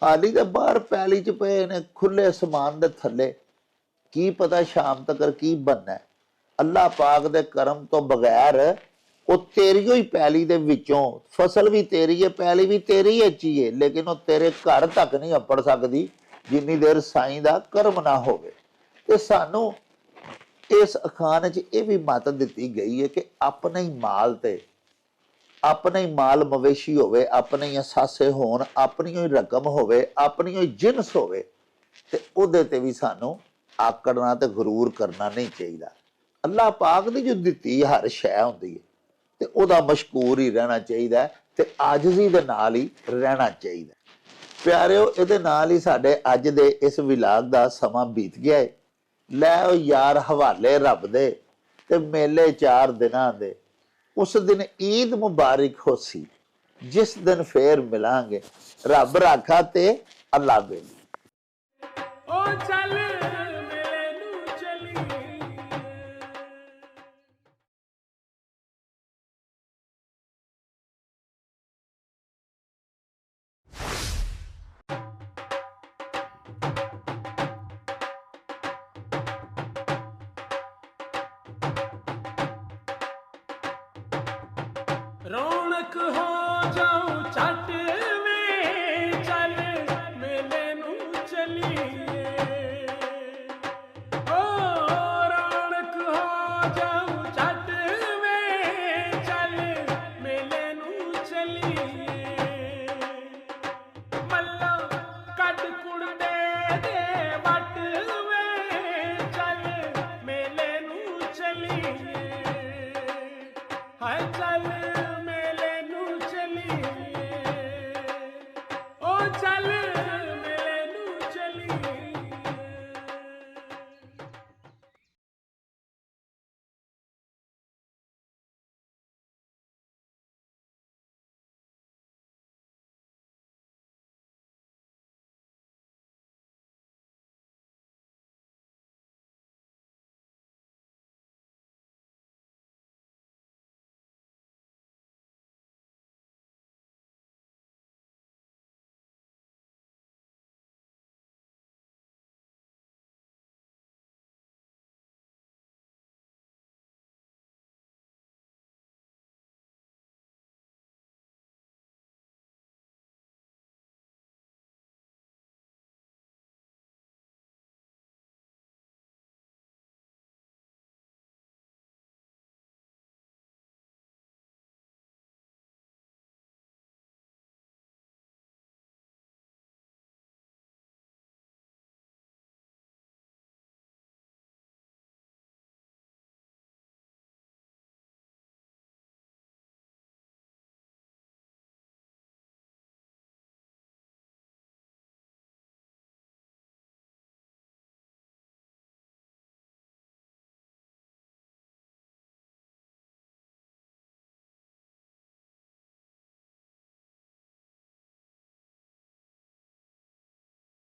ਹਾਲੀ ਤੇ ਬਾਹਰ ਪੈਲੀ ਚ ਪਏ ਨੇ ਖੁੱਲੇ ਅਸਮਾਨ ਦੇ ਥੱਲੇ, ਕੀ ਪਤਾ ਸ਼ਾਮ ਤੱਕ ਕੀ ਬਣਨਾ। ਅੱਲਾਹ ਪਾਕ ਦੇ ਕਰਮ ਤੋਂ ਬਗੈਰ ਉਹ ਤੇਰੀਓ ਹੀ ਪੈਲੀ ਦੇ ਵਿੱਚੋਂ, ਫਸਲ ਵੀ ਤੇਰੀ ਹੈ, ਪੈਲੀ ਵੀ ਤੇਰੀ ਹੈ ਚੀਏ, ਲੇਕਿਨ ਉਹ ਤੇਰੇ ਘਰ ਤੱਕ ਨਹੀਂ ਅੱਪੜ ਸਕਦੀ ਜਿੰਨੀ ਦੇਰ ਸਾਈਂ ਦਾ ਕਰਮ ਨਾ ਹੋਵੇ। ਤੇ ਸਾਨੂੰ ਇਸ ਅਖਾਨ 'ਚ ਇਹ ਵੀ ਮੱਤ ਦਿੱਤੀ ਗਈ ਹੈ ਕਿ ਆਪਣੇ ਹੀ ਮਾਲ ਤੇ, ਆਪਣੇ ਹੀ ਮਾਲ ਮਵੇਸ਼ੀ ਹੋਵੇ, ਆਪਣੇ ਹੀ ਅਸਾਸੇ ਹੋਣ, ਆਪਣੀ ਹੀ ਰਕਮ ਹੋਵੇ, ਆਪਣੀ ਹੀ ਜਿਨਸ ਹੋਵੇ, ਤੇ ਉਹਦੇ ਤੇ ਵੀ ਸਾਨੂੰ ਆਕੜਨਾ ਤੇ ਗਰੂਰ ਕਰਨਾ ਨਹੀਂ ਚਾਹੀਦਾ। ਅੱਲਾਹ ਪਾਕ ਦੀ ਜੋ ਦਿੱਤੀ ਹਰ ਸ਼ੈ ਹੁੰਦੀ ਹੈ ਤੇ ਉਹਦਾ ਮਸ਼ਕੂਰ ਹੀ ਰਹਿਣਾ ਚਾਹੀਦਾ ਤੇ ਆਜਜ਼ੀ ਦੇ ਨਾਲ ਹੀ ਰਹਿਣਾ ਚਾਹੀਦਾ। ਪਿਆਰਿਓ, ਇਹਦੇ ਨਾਲ ਹੀ ਸਾਡੇ ਅੱਜ ਦੇ ਇਸ ਵਿਲਾਗ ਦਾ ਸਮਾਂ ਬੀਤ ਗਿਆ ਹੈ। ਲੈ ਉਹ ਯਾਰ ਹਵਾਲੇ ਰੱਬ ਦੇ ਤੇ ਮੇਲੇ 4 ਦਿਨਾਂ ਦੇ, ਉਸ ਦਿਨ ਈਦ ਮੁਬਾਰਕ ਹੋਸੀ, ਜਿਸ ਦਿਨ ਫੇਰ ਮਿਲਾਂਗੇ। ਰੱਬ ਰਾਖਾ ਤੇ ਅੱਲਾ ਬੇਲੀ। ओ चल मेले नू चली रौनक हो जाऊं छट में चल मेले नू चलिए ओ रौनक हो जाऊं छट में चल मेले नू चलिए मल्लो कट कुड़ दे